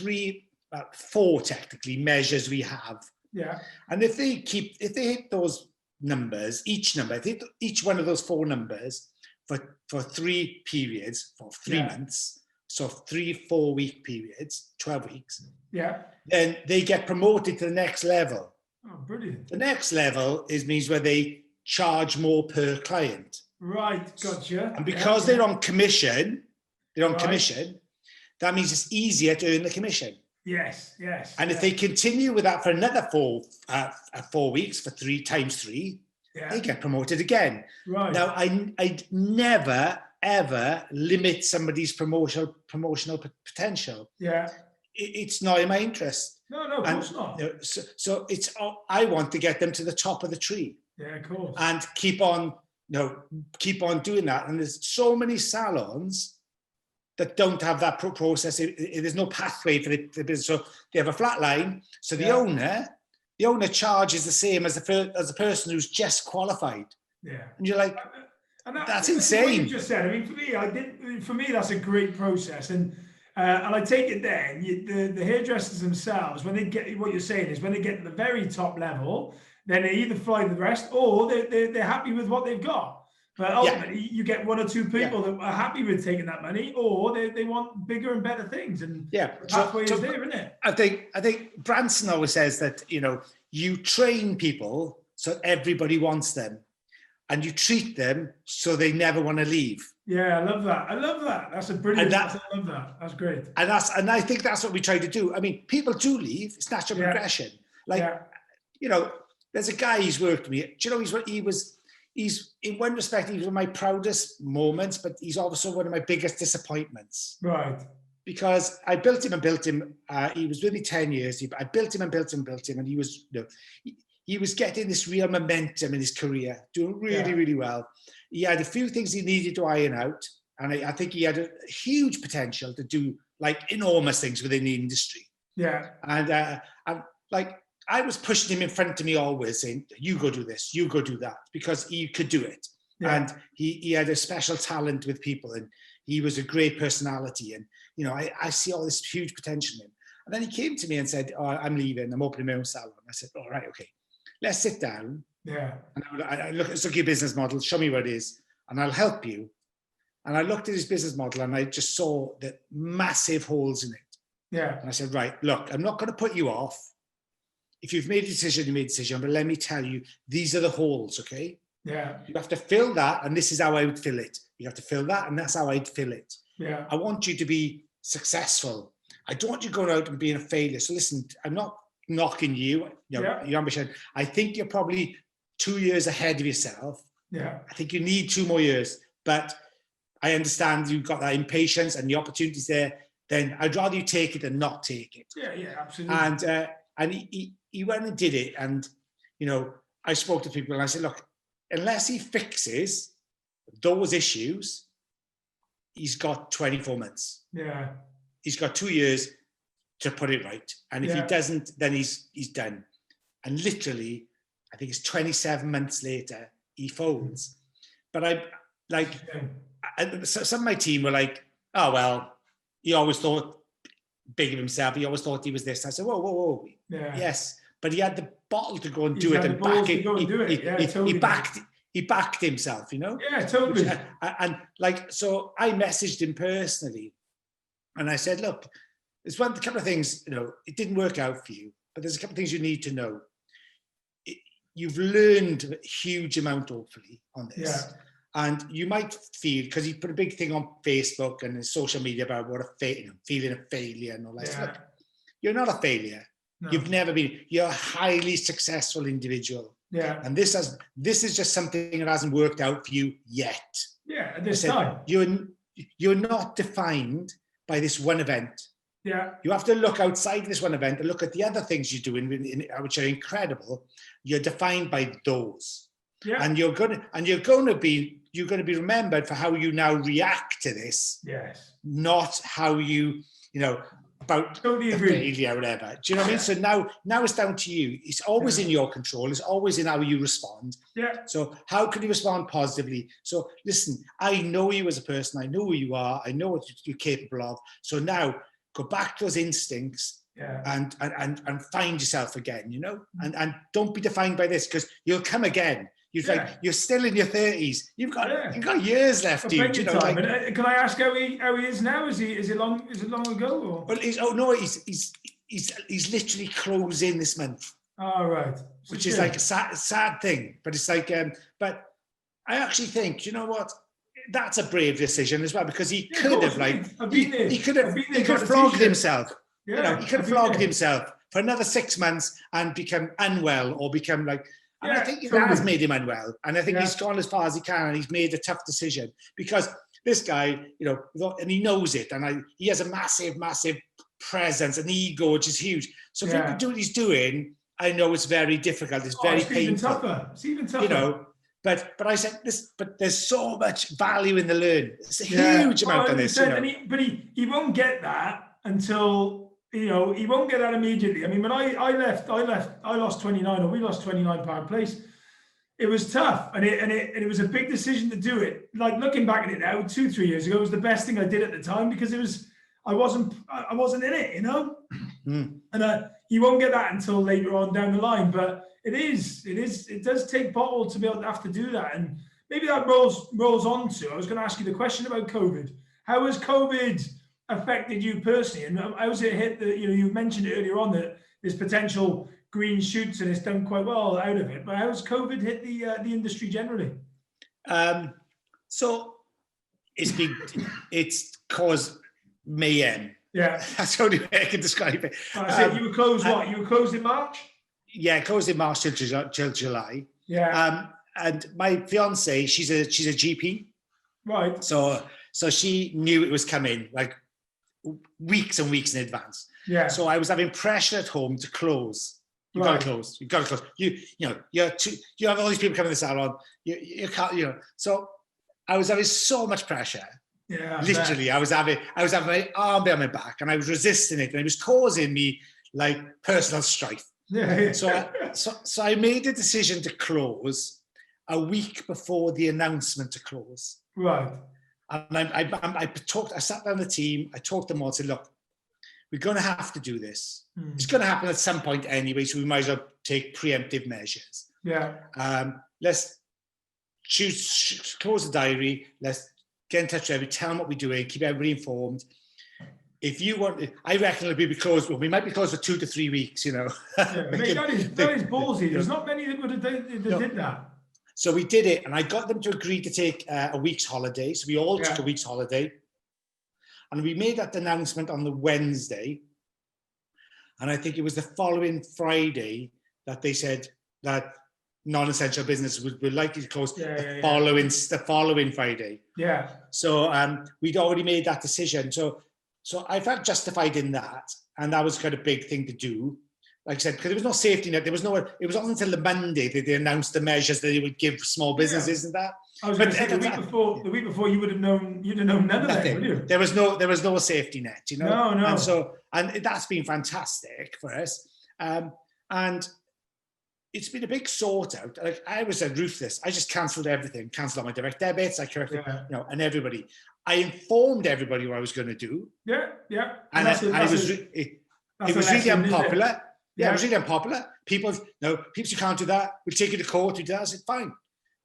4 technically measures we have. Yeah. And if they hit those numbers, each one of those 4 numbers for 3 periods, for 3 months, so 3 4-week periods, 12 weeks. Yeah. Then they get promoted to the next level. Oh, brilliant. The next level means where they charge more per client. Right, gotcha. And because they're on commission, that means it's easier to earn the commission. Yes. And if they continue with that for another 4 weeks, for 3 times 3, they get promoted again. Right. Now, I'd never, ever limit somebody's promotional potential. Yeah. It's not in my interest. No, of course not. You know, so I want to get them to the top of the tree. Yeah, of course. And keep on doing that. And there's so many salons that don't have that process. There's no pathway for the business. So they have a flat line. So the owner charges the same as the person who's just qualified. Yeah. And you're like, that's insane. What you just said. I mean, for me, that's a great process. And I take it then, the hairdressers themselves, when they get, what you're saying is when they get to the very top level, then they either fly the rest or they're happy with what they've got. But ultimately, you get 1 or 2 people that are happy with taking that money, or they want bigger and better things. And the pathway is there, isn't it? I think Branson always says that, you know, you train people so everybody wants them, and you treat them so they never want to leave. Yeah, I love that. That's a brilliant. I love that. That's great. And I think that's what we try to do. I mean, people do leave. It's natural progression. You know, there's a guy who's worked with me. Do you know he's in one respect, he was one of my proudest moments, but he's also one of my biggest disappointments. Right. Because I built him. He was with me 10 years. I built him, and he was, you know, he was getting this real momentum in his career, doing really, really well. He had a few things he needed to iron out, and I think he had a huge potential to do like enormous things within the industry. Yeah. And like, I was pushing him in front of me always, saying, you go do this, you go do that, because he could do it. Yeah. And he had a special talent with people, and he was a great personality. And, you know, I see all this huge potential in him. And then he came to me and said, oh, I'm leaving, I'm opening my own salon. I said, all right, okay, let's sit down. Yeah. And I look at your business model, show me what it is, and I'll help you. And I looked at his business model, and I just saw the massive holes in it. Yeah. And I said, right, look, I'm not going to put you off. If you've made a decision, you made a decision, but let me tell you, these are the holes, okay? Yeah. You have to fill that, and this is how I would fill it. You have to fill that, and that's how I'd fill it. Yeah. I want you to be successful. I don't want you going out and being a failure. So listen, I'm not knocking you, your ambition. I think you're probably 2 years ahead of yourself. Yeah. I think you need 2 more years, but I understand you've got that impatience and the opportunities there. Then I'd rather you take it than not take it. Yeah, absolutely. And he went and did it. And, you know, I spoke to people and I said, look, unless he fixes those issues, he's got 24 months. Yeah. He's got 2 years to put it right. And if he doesn't, then he's done. And literally, I think it's 27 months later, he folds. But some of my team were like, oh, well, he always thought big of himself. He always thought he was this. I said, whoa, whoa, whoa. Yeah. Yes. But he had the bottle to go and He's do it had and the balls back to it. go and do it. Yeah, totally. He backed himself, you know? Yeah, totally. And like, so I messaged him personally and I said, look, there's a couple of things, you know, it didn't work out for you, but there's a couple of things you need to know. You've learned a huge amount, hopefully, on this. Yeah. And you might feel, because he put a big thing on Facebook and his social media about what feeling a failure and all that. Yeah. Look, you're not a failure. No. You've never been. You're a highly successful individual. Yeah. And this is just something that hasn't worked out for you yet. Yeah, at this time. You're not defined by this one event. Yeah. You have to look outside this one event and look at the other things you're doing, which are incredible. You're defined by those. Yeah. And you're going to be remembered for how you now react to this. Yes. Not how you know, about totally the agree. failure or whatever. Do you know what I mean? So now it's down to you. It's always in your control. It's always in how you respond. Yeah. So how can you respond positively? So listen, I know you as a person. I know who you are. I know what you're capable of. So now go back to those instincts and find yourself again, you know, and don't be defined by this, because you'll come again. You're still in your 30s. You've got years left, dude. You know, time. Can I ask how he is now? Is it long ago? Or? Well, he's literally closing this month. Oh, right. Which is like a sad thing, but it's like, but I actually think, you know what? That's a brave decision as well, because he could have he could have flogged himself. Yeah, you know, he could have flogged himself for another 6 months and become unwell or become like. And I think that has made him unwell. And I think he's gone as far as he can, and he's made a tough decision, because this guy, you know, and he knows it, and he has a massive, massive presence, an ego, which is huge. So if he can do what he's doing, I know it's very difficult. It's very painful. It's even tougher. You know, but I said this, but there's so much value in the learn. It's a huge amount on this. You know? But he won't get that until. You know, he won't get that immediately. I mean, when I lost 29, or we lost 29 pound place. It was tough, and it was a big decision to do it. Like, looking back at it now, 2-3 years ago, it was the best thing I did at the time, because I wasn't in it, you know. And you won't get that until later on down the line. But it does take bottle to be able to have to do that, and maybe that rolls on to. I was going to ask you the question about COVID. How has COVID affected you personally, and how has it hit the, you know, you mentioned it earlier on that there's potential green shoots and it's done quite well out of it, but how has COVID hit the industry generally? So it's caused mayhem. Yeah, that's the only way I can describe it. You were closed. You were closed in March. Yeah, closed in March till July. Yeah. And my fiance, she's a GP. Right. So she knew it was coming, like weeks and weeks in advance. Yeah. So I was having pressure at home to close. You've got to close. You've got to close. You have all these people coming to the salon. You can't. You know. So I was having so much pressure. Yeah. Literally, I was having my arm behind my back, and I was resisting it, and it was causing me like personal strife. Yeah. So I made a decision to close a week before the announcement to close. Right. And I sat down the team, I talked to them all, said, look, we're going to have to do this. It's going to happen at some point anyway, so we might as well take preemptive measures. Yeah. Let's close the diary, let's get in touch with everybody, tell them what we're doing, keep everybody informed. If you want, I reckon it'll be closed, well, we might be closed for 2 to 3 weeks, you know. Yeah, that is ballsy. There's not many that would have did that. So we did it, and I got them to agree to take a week's holiday. So we all took a week's holiday, and we made that announcement on the Wednesday. And I think it was the following Friday that they said that non-essential businesses were likely to close the following Friday. Yeah. So we'd already made that decision. So I felt justified in that, and that was kind of a big thing to do. Like I said, because there was no safety net, it wasn't until the Monday that they announced the measures that they would give small businesses, isn't that? I was going to say the week before you'd have known none of that, would you? There was no safety net, you know. No. And that's been fantastic for us. And it's been a big sort out. Like, I was ruthless. I just cancelled everything, cancelled all my direct debits, I corrected, and everybody. I informed everybody what I was going to do. Yeah, yeah. And it was really unpopular. Yeah, it was really unpopular. People you can't do that. We'll take you to court. We do that. I said, fine.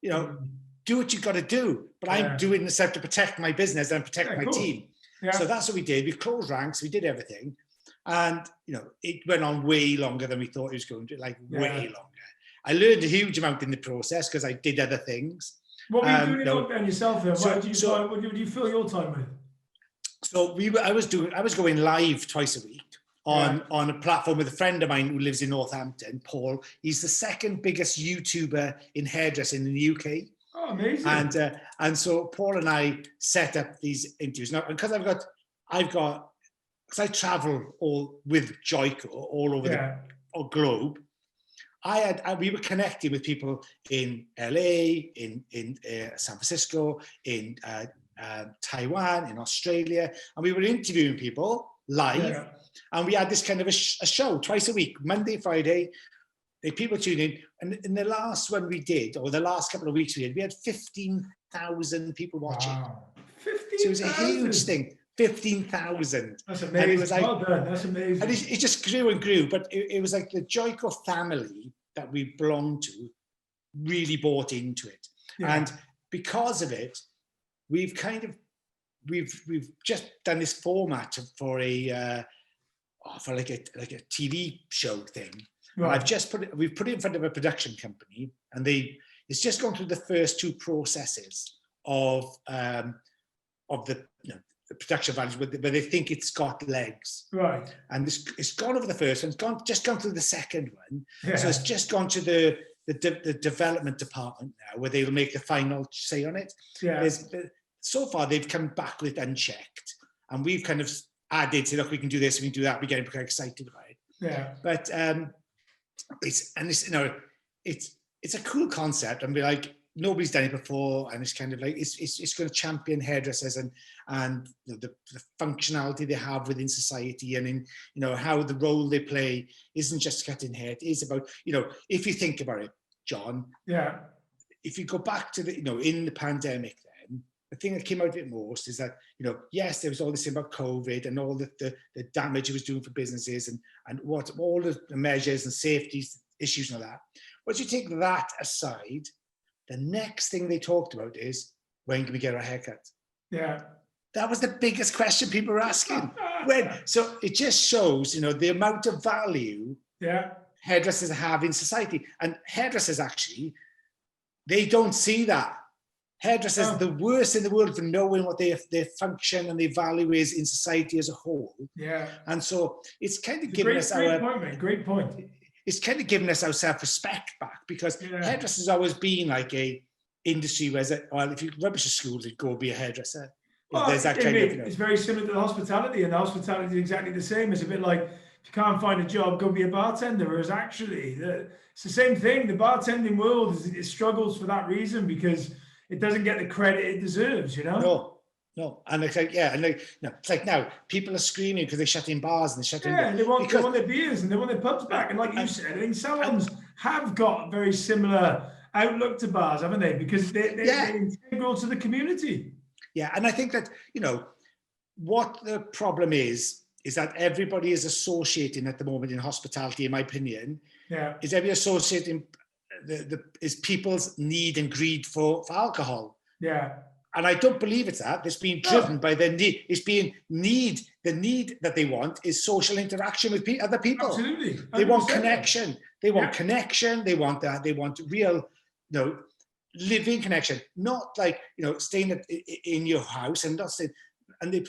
Do what you've got to do. But I'm doing this to protect my business and protect my team. Yeah. So that's what we did. We closed ranks. We did everything. And, it went on way longer than we thought it was going to, way longer. I learned a huge amount in the process because I did other things. What were you doing in lockdown yourself then? What do you fill your time with? So I was going live twice a week on a platform with a friend of mine who lives in Northampton, Paul. He's the second biggest YouTuber in hairdressing in the UK. Oh, amazing. And so Paul and I set up these interviews. Now, because because I travel with Joico all over the globe, we were connecting with people in LA, in San Francisco, in Taiwan, in Australia, and we were interviewing people live. Yeah. And we had this kind of a show twice a week, Monday, Friday. People tune in. And in the last one we did, or the last couple of weeks we had 15,000 people watching. Wow. 15,000? So it was a huge thing. 15,000. That's amazing. It was well done. That's amazing. And it just grew and grew. But it was like the Joico family that we belonged to really bought into it. Yeah. And because of it, we've just done this format for a TV show thing. Right. We've put it in front of a production company, and it's just gone through the first two processes of the production values where they think it's got legs. Right. And it's gone over the first one, it's gone through the second one. Yeah. So it's just gone to the development department now, where they'll make the final say on it. Yeah. So far, they've come back with unchecked, and we've kind of added, say, look, we can do this, we can do that. We're getting quite excited about it. Yeah. But it's a cool concept, and we're like, nobody's done it before, and it's kind of like it's going to champion hairdressers and the functionality they have within society, and in how the role they play isn't just cutting hair. It is about if you think about it, John. Yeah. If you go back to in the pandemic, then the thing that came out of it most is that yes, there was all this thing about COVID and all the damage it was doing for businesses and what all the measures and safety issues and all that. Once you take that aside, the next thing they talked about is, when can we get our haircut? Yeah. That was the biggest question people were asking. So it just shows, the amount of value hairdressers have in society. And hairdressers actually, they don't see that. Hairdressers are the worst in the world for knowing what their function and their value is in society as a whole. Yeah. And so it's kind of giving us great point. It's kind of giving us our self-respect back, because hairdressers always been like a industry where if you rubbish a school, then go be a hairdresser. Well, there's that it's very similar to the hospitality, and the hospitality is exactly the same. It's a bit like, if you can't find a job, go be a bartender. Whereas actually, it's the same thing. The bartending world it struggles for that reason, because it doesn't get the credit it deserves. No, and it's like it's like now people are screaming because they're shutting bars and they're shutting. Yeah, they want their beers and they want their pubs back. And like you said, I think salons have got a very similar outlook to bars, haven't they? Because they're integral to the community. Yeah, and I think that what the problem is that everybody is associating at the moment in hospitality, in my opinion. Yeah, is everybody associating is people's need and greed for alcohol. Yeah. And I don't believe it's that. It's being driven by their need. It's being need. The need that they want is social interaction with other people. Absolutely. 100%. They want connection. They want connection. They want that. They want real, living connection. Not like, staying in your house and not staying. And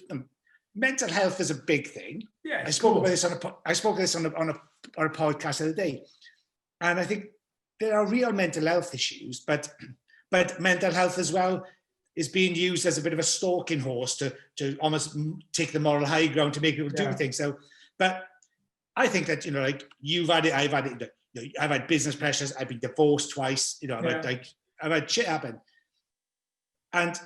mental health is a big thing. Yeah. I spoke about this on a podcast the other day, and I think there are real mental health issues, but mental health as well is being used as a bit of a stalking horse to almost take the moral high ground to make people do things. So, but I think that, like you've had it, I've had it, I've had business pressures, I've been divorced twice, I've had shit happen. And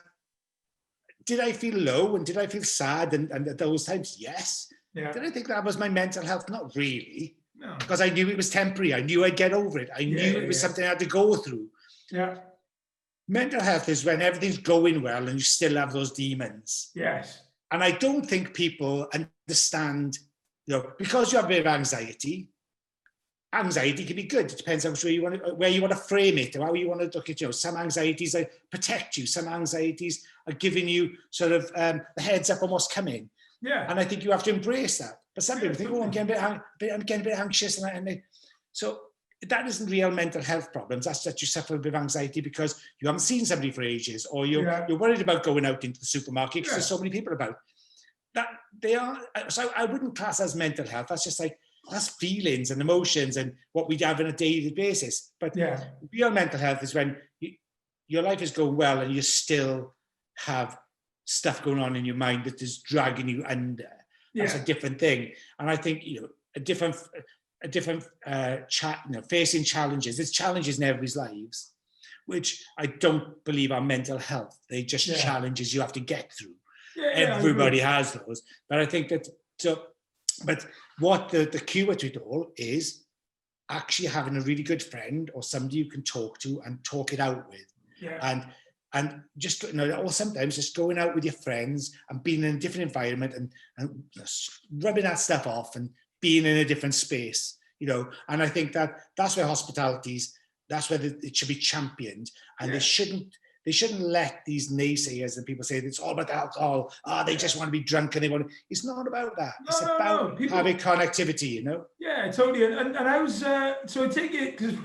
did I feel low and did I feel sad and at those times? Yes. Yeah. Did I think that was my mental health? Not really. No. Because I knew it was temporary. I knew I'd get over it. I knew it was something I had to go through. Yeah. mental health is when everything's going well and you still have those demons. Yes. And I don't think people understand, because you have a bit of anxiety can be good. It depends on where you want to frame it, or how you want to look at, some anxieties protect you. Some anxieties are giving you sort of the heads up on what's coming. Yeah. And I think you have to embrace that. But some people think, I'm getting a bit anxious. So that isn't real mental health problems. That's that you suffer a bit of anxiety because you haven't seen somebody for ages, or you're worried about going out into the supermarket because there's so many people about. That they are. So I wouldn't class as mental health. That's just that's feelings and emotions and what we have on a daily basis. But real mental health is when your life is going well and you still have stuff going on in your mind that is dragging you under. That's a different thing. And I think, a different facing challenges. There's challenges in everybody's lives, which I don't believe are mental health. They just challenges you have to get through. Everybody has those. But I think but what the cure to it all is actually having a really good friend or somebody you can talk to and talk it out with. And just, or sometimes just going out with your friends and being in a different environment and rubbing that stuff off and being in a different space, and I think that's where that's where it should be championed, and they shouldn't let these naysayers and people say it's all about alcohol. They just want to be drunk and it's not about that. It's about having connectivity, Yeah, totally. And I was, so I take it, because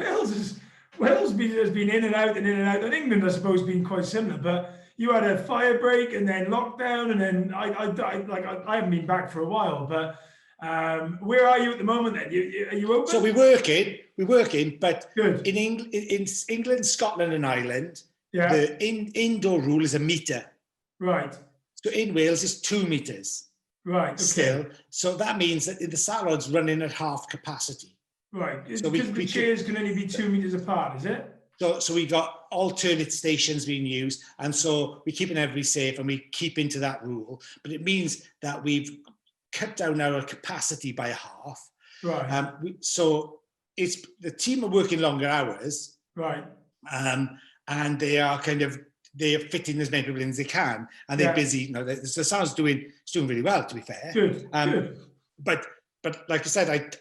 Wales has been in and out and in and out, and England, I suppose, been quite similar, but you had a fire break and then lockdown, and then I haven't been back for a while, but where are you at the moment then? Are you open? So we're working, but good. In England, Scotland and Ireland, the indoor rule is 1 metre. Right. So in Wales, it's 2 meters. Right. Okay. Still. So that means that the salon's running at half capacity. Right. So because the chairs can only be 2 meters apart, is it? So we got alternate stations being used, and so we're keeping everybody safe and we keep into that rule. But it means that we've cut down our capacity by half. Right. So it's the team are working longer hours. Right. And they're fitting as many people in as they can, and they're busy. The salon's doing really well, to be fair. Good. But like I said,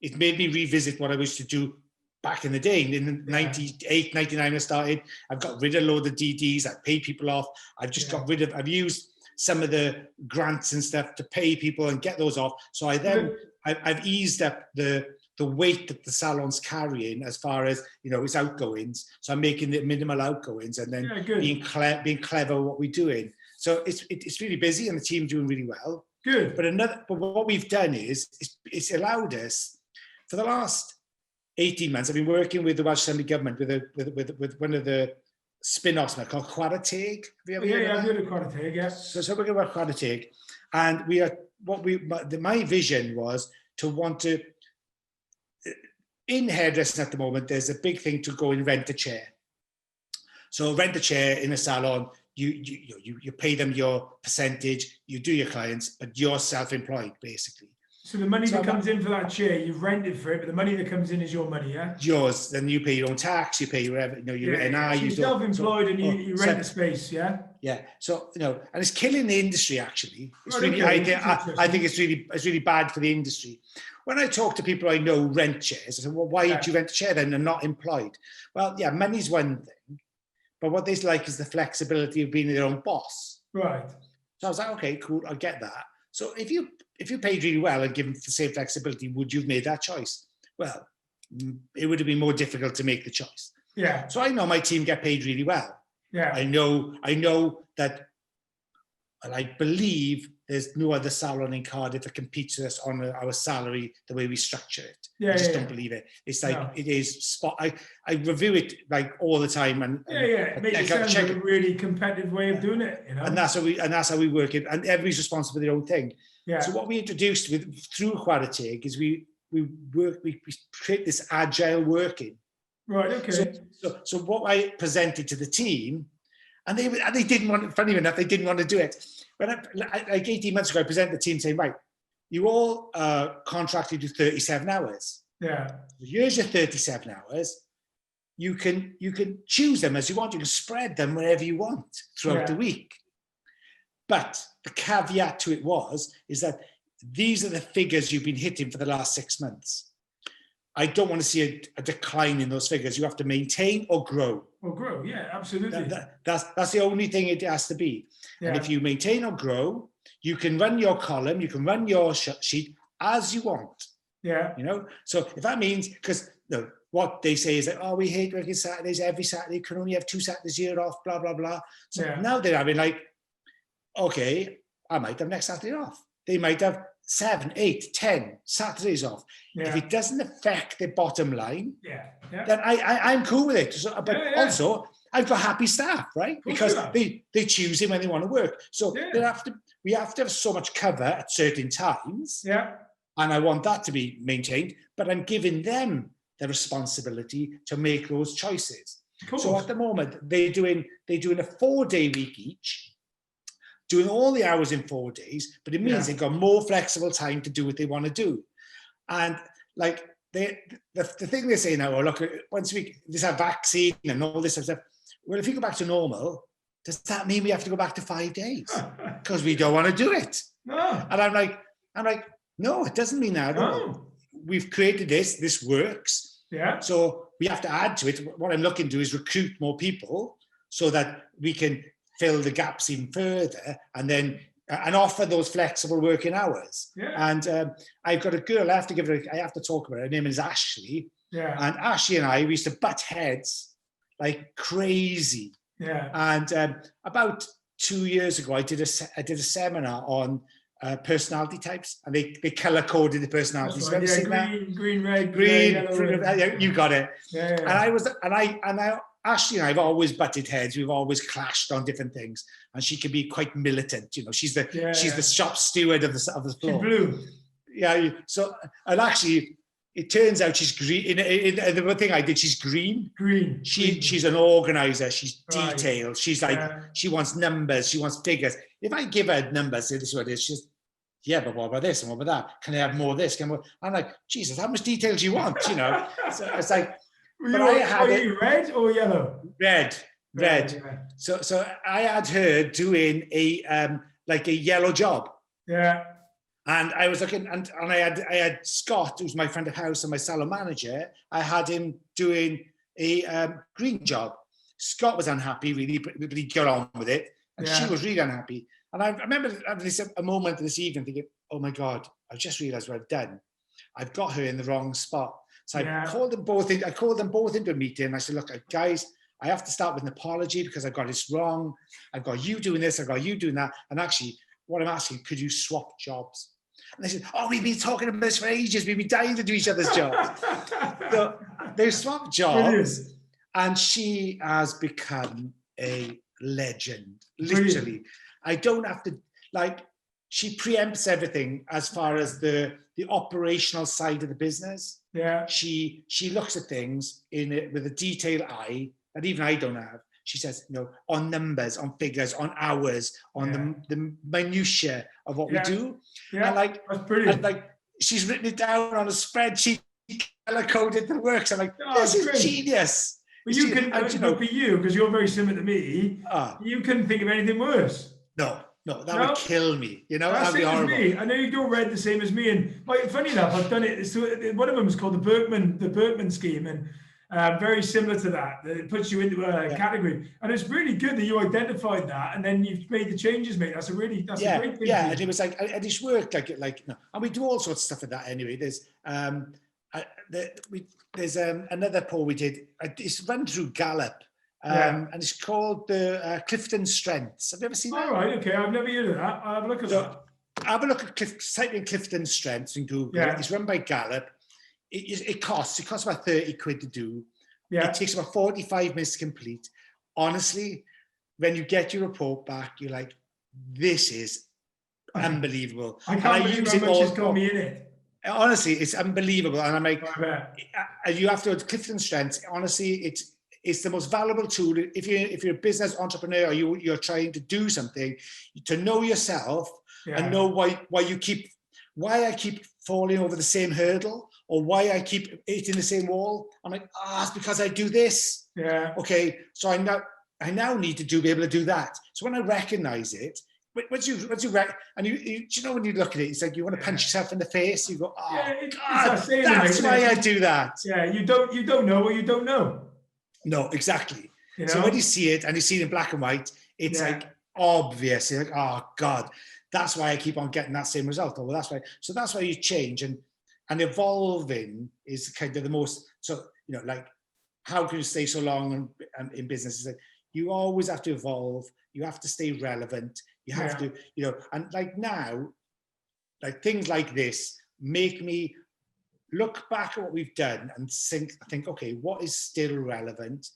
it made me revisit what I used to do back in the day. In 98, 99, I started. I've got rid of a load of DDs. I pay people off. I've just I've used some of the grants and stuff to pay people and get those off. So I've eased up the weight that the salon's carrying as far as its outgoings. So I'm making the minimal outgoings and then being clever what we're doing. So it's really busy and the team's doing really well. Good. But what we've done is it's allowed us for the last 18 months. I've been working with the Welsh Assembly Government with one of the spin-offs called Chwarae. I've heard of Chwarae, yes. So we're going to work Chwarae, and my vision was to want to. In hairdressing at the moment, there's a big thing to go and rent a chair. So rent a chair in a salon. You pay them your percentage. You do your clients, but you're self-employed basically. So the money that comes in for that chair, you've rented for it, but the money that comes in is your money, yeah? Yours. Then you pay your own tax, you pay whatever, your NI. So you're self-employed and you rent the space, yeah? Yeah. So, and it's killing the industry actually. It's really, I think it's really bad for the industry. When I talk to people I know rent chairs, I say, well, why did you rent a chair then and not employed? Well, yeah, money's one thing, but what they like is the flexibility of being their own boss. Right. So I was like, okay, cool, I get that. So if you paid really well and given the same flexibility, would you have made that choice? Well, it would have been more difficult to make the choice. Yeah. So I know my team get paid really well. Yeah. I know that, and I believe there's no other salon in Cardiff that competes with us on our salary the way we structure it. I just don't believe it. It's like it is spot. I review it like all the time, and it makes it sound like a really competitive way of doing it. And that's how we work it. And everybody's responsible for their own thing. Yeah. So what we introduced through Chwarae is we create this agile working. Right. Okay. So what I presented to the team, and they didn't want. Funny enough, they didn't want to do it. When like 18 months ago, I presented the team saying, right, you all contracted to 37 hours. Yeah. Here's your 37 hours. you can choose them as you want. You can spread them wherever you want throughout the week. But the caveat to it is that these are the figures you've been hitting for the last 6 months. I don't want to see a decline in those figures. You have to maintain or grow. Or grow, yeah, absolutely. That's the only thing it has to be. Yeah. And if you maintain or grow, you can run your column, you can run your sheet as you want. Yeah. You know, so if that means, because what they say is that, oh, we hate working Saturdays, every Saturday, you can only have 2 Saturdays a year off, blah, blah, blah. So now they're having like, okay, I might have next Saturday off. They might have 7, 8, 10 Saturdays off. If it doesn't affect their bottom line, then I'm cool with it. So, but also, I've got happy staff, right? Because they choose it when they want to work. So we have to have so much cover at certain times. Yeah. And I want that to be maintained, but I'm giving them the responsibility to make those choices. So at the moment, they're doing a 4-day week each, doing all the hours in 4 days, but it means they've got more flexible time to do what they want to do. And like the thing they say now, oh, look, once there's a vaccine and all this stuff. Well, if you go back to normal, does that mean we have to go back to 5 days? Because we don't want to do it. No. And I'm like, no, it doesn't mean that. No. We've created this works. Yeah. So we have to add to it. What I'm looking to do is recruit more people so that we can fill the gaps even further and offer those flexible working hours. Yeah. And I've got a girl, I have to talk about her. Her name is Ashley. Yeah. And Ashley and I, we used to butt heads like crazy. Yeah. And about 2 years ago, I did a seminar on personality types, and they color coded the personalities. Right. Green, red, yellow. You got it. Yeah. And Ashley and I have always butted heads. We've always clashed on different things, and she can be quite militant. You know, she's the shop steward of the floor. She's blue. Yeah. So, and actually, it turns out she's green. The one thing I did, she's green. Green. She's an organizer. She's detailed. She's like, she wants numbers. She wants figures. If I give her numbers, say this is what it is, she's, but what about this and what about that? Can I have more of this? I'm like, Jesus, how much detail do you want? You know? So it's like, were you red or yellow? Red. Yeah. So I had her doing a yellow job. Yeah. And I was looking, and I had Scott, who's my friend of house and my salon manager. I had him doing a green job. Scott was unhappy, really, but he got on with it. And she was really unhappy. And I remember having a moment this evening thinking, oh my God, I just realized what I've done. I've got her in the wrong spot. So I called them both in. I called them both into a meeting. I said, look, guys, I have to start with an apology because I got this wrong. I've got you doing this. I've got you doing that. And actually, what I'm asking, could you swap jobs? And they said, oh, we've been talking about this for ages. We've been dying to do each other's jobs. So they swapped jobs. And she has become a legend, literally. I don't have to, she preempts everything as far as the operational side of the business. Yeah. She looks at things with a detailed eye that even I don't have. She says, on numbers, on figures, on hours, on the minutiae of what we do. Yeah, and that's brilliant. And she's written it down on a spreadsheet, color-coded the works. I'm like, this is genius. But you can, for you, because you're very similar to me, you couldn't think of anything worse. No, that would kill me. That'd be horrible. Me. I know you do red the same as me, and funny enough, I've done it. So one of them is called the Berkman scheme, and very similar to that. It puts you into a category, and it's really good that you identified that, and then you've made the changes, mate. That's a great thing. Yeah, and it was and it's worked and we do all sorts of stuff with that anyway. There's another poll we did. It's run through Gallup. And it's called the Clifton Strengths. Have you ever seen that? All right, okay. I've never heard of that. I'll have a look at that. Have a look at type in Clifton Strengths in Google. Yeah. It's run by Gallup. It costs about 30 quid to do. Yeah. It takes about 45 minutes to complete. Honestly, when you get your report back, you're like, this is unbelievable. I can't believe how much has got me in it. Honestly, it's unbelievable. And I'm like, you have to Clifton Strengths. Honestly, it's the most valuable tool if you're a business entrepreneur or you're trying to do something, to know yourself and know why you keep why I keep falling over the same hurdle or why I keep hitting the same wall. I'm like, it's because I do this. Yeah. Okay, so I now need to be able to do that. So when I recognize it, once you and you know, when you look at it, it's like you want to punch yourself in the face. You go, God, that's why I do that. Yeah, you don't know what you don't know. No, exactly. You know? So when you see it and you see it in black and white, it's like obvious. You're like, oh God, that's why I keep on getting that same result. Well, that's why. So that's why you change, and evolving is kind of the most. So like, how can you stay so long in business? It's like you always have to evolve. You have to stay relevant. You have to, and like now, like things like this make me look back at what we've done and think, okay, what is still relevant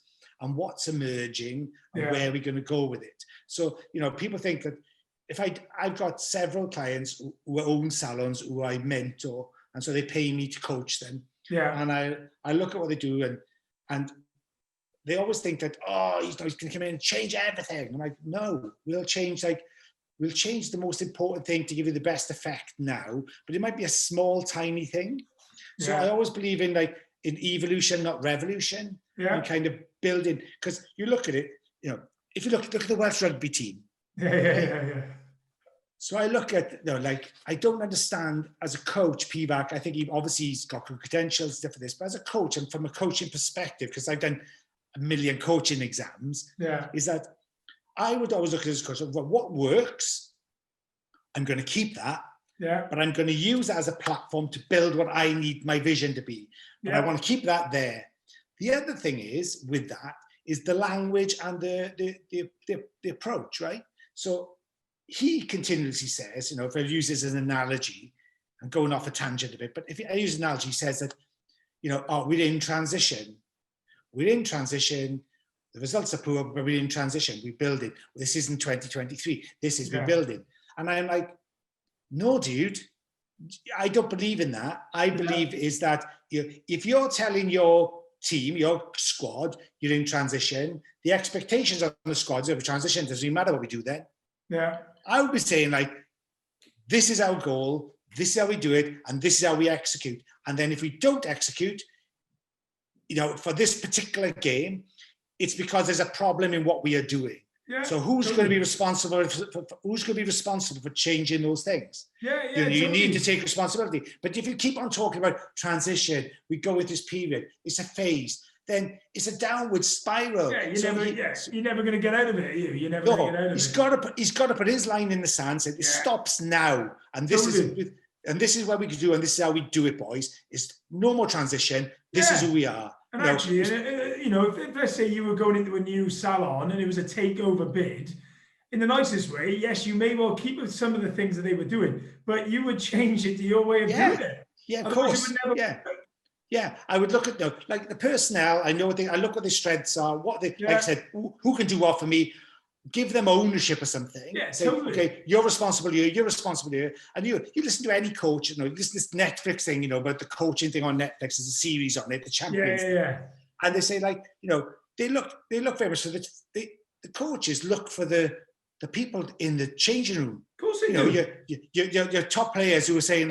and what's emerging and where are we going to go with it? So, people think that if I've got several clients who own salons who I mentor, and so they pay me to coach them. Yeah. And I look at what they do and they always think that, he's going to come in and change everything. I'm like, no, we'll change the most important thing to give you the best effect now, but it might be a small, tiny thing. So I always believe in evolution, not revolution. Yeah. And kind of building, because you look at it, if you look at the Welsh rugby team. Yeah. So I look at, I don't understand as a coach, Pivac, I think he's got credentials, stuff for this, but as a coach and from a coaching perspective, because I've done a million coaching exams, is that I would always look at this coach, well, what works, I'm going to keep that, but I'm going to use that as a platform to build what I need my vision to be. But I want to keep that there. The other thing is, with that, is the language and the approach, right? So he continuously says, if I use this as an analogy, I'm going off a tangent a bit, but if I use an analogy, he says that, we're in transition. We're in transition. The results are poor, but we're in transition. We're building. This isn't 2023. This is we're building. And I'm like, no, dude, I don't believe in that. I believe is that if you're telling your team, your squad, you're in transition, the expectations on the squads of a transition doesn't even matter what we do then. Yeah. I would be saying this is our goal, this is how we do it, and this is how we execute. And then if we don't execute, for this particular game, it's because there's a problem in what we are doing. Yeah, so who's going to be responsible for changing those things? You need to take responsibility. But if you keep on talking about transition, we go with this period, it's a phase, then it's a downward spiral. You're never going to get out of it, are you? You're never going to get out of it. He's got to put his line in the sand, say it stops now, and this is what we can do, and this is how we do it, boys. It's no more transition. This is who we are. And actually, if let's say you were going into a new salon and it was a takeover bid, in the nicest way, yes, you may well keep with some of the things that they were doing, but you would change it to your way of doing it. Yeah, of course. Yeah, I would look at the personnel. I look what their strengths are. What they, like I said, who can do what for me? Give them ownership or something. Yeah, say, totally. Okay, you're responsible here. You're responsible here. And you listen to any coach. You listen to this Netflix thing. About the coaching thing on Netflix. There's a series on it, the Champions. Yeah. And they say they look very much. So the coaches look for the people in the changing room. Of course they do. Your top players who are saying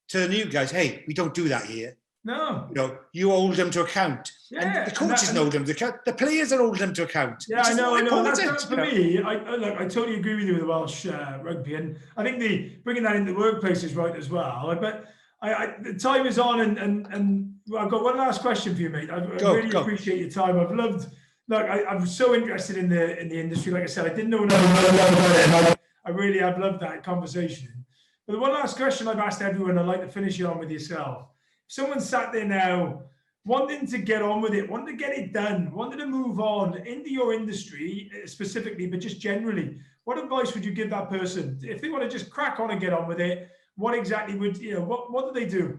to the new guys, hey, we don't do that here. No. You hold them to account. Yeah. And the coaches hold them to account. The players are holding them to account. Yeah, I know. That's for me, I totally agree with you with the Welsh rugby. And I think bringing that into the workplace is right as well. But the time is on and I've got one last question for you, mate. I really appreciate your time. I've loved, I'm so interested in the industry. Like I said, I didn't know enough about it. I really have loved that conversation. But the one last question I've asked everyone, I'd like to finish it on with yourself. Someone sat there now wanting to get on with it, wanting to get it done, wanting to move on into your industry specifically, but just generally, what advice would you give that person? If they want to just crack on and get on with it, what exactly would, what do they do?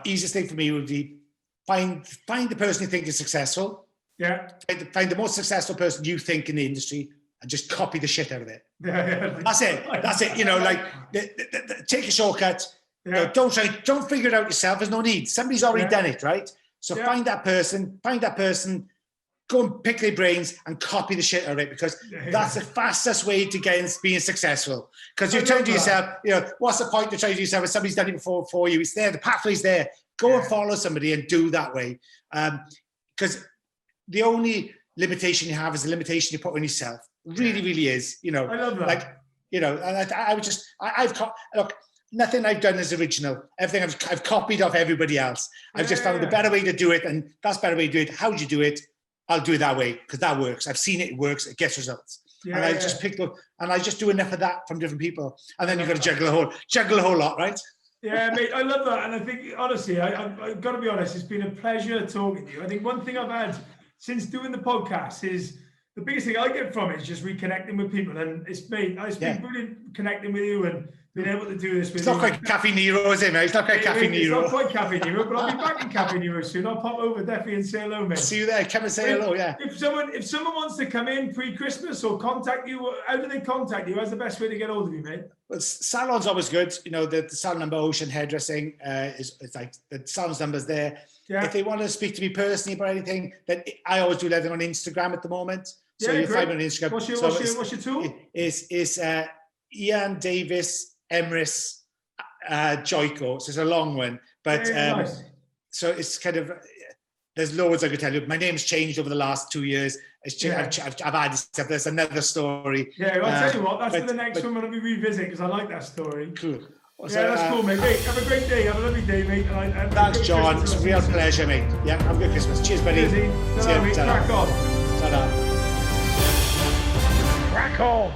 Easiest thing for me would be find the person you think is successful. Yeah. Find the most successful person you think in the industry and just copy the shit out of it. Yeah. That's it. Take a shortcut. Yeah. Don't figure it out yourself. There's no need. Somebody's already done it, right? So find that person, go and pick their brains and copy the shit out of it, because that's the fastest way to get into being successul. Because you turn to yourself, what's the point to try to do yourself if somebody's done it before for you? It's there, the pathway's there. Go and follow somebody and do that way. Because the only limitation you have is the limitation you put on yourself. Really, really is. I love that. Look, nothing I've done is original. Everything I've copied off everybody else. I've just found the better way to do it, and that's a better way to do it. How do you do it? I'll do it that way, because that works. I've seen it, it works, it gets results. And I just picked up, and I just do enough of that from different people. And then you've got to juggle a whole lot, right? Yeah, mate, I love that. And I think, honestly, I've got to be honest, it's been a pleasure talking to you. I think one thing I've had since doing the podcast is, the biggest thing I get from it is just reconnecting with people. And it's been brilliant connecting with you and being able to do this with you. It's not quite Cafe Nero, is it, mate? It's not quite Cafe Nero. It's not quite Cafe Nero, but I'll be back in Cafe Nero soon. I'll pop over definitely and say hello, mate. See you there. Come and say hello, yeah. If someone wants to come in pre-Christmas or contact you, how do they contact you? How's the best way to get hold of you, mate? Well, salon's always good. The salon number, Ocean Hairdressing, it's like the salon's number's there. Yeah. If they want to speak to me personally about anything, then I always do let them on Instagram at the moment. So you'll find me on Instagram. What's your tool? It's Ian Davies Emrys Joico. So it's a long one, but nice. So it's kind of, there's loads I could tell you. My name's changed over the last 2 years. It's just, I've added stuff. There's another story. Yeah, well, I'll tell you what, that's for the next one when we revisit, because I like that story. Cool. That's cool, mate. Hey, have a great day. Have a lovely day, mate. Thanks, John. It's a real pleasure, mate. Yeah, have a good Christmas. Cheers, buddy. See you. Crack on. Ta-da. Crack on.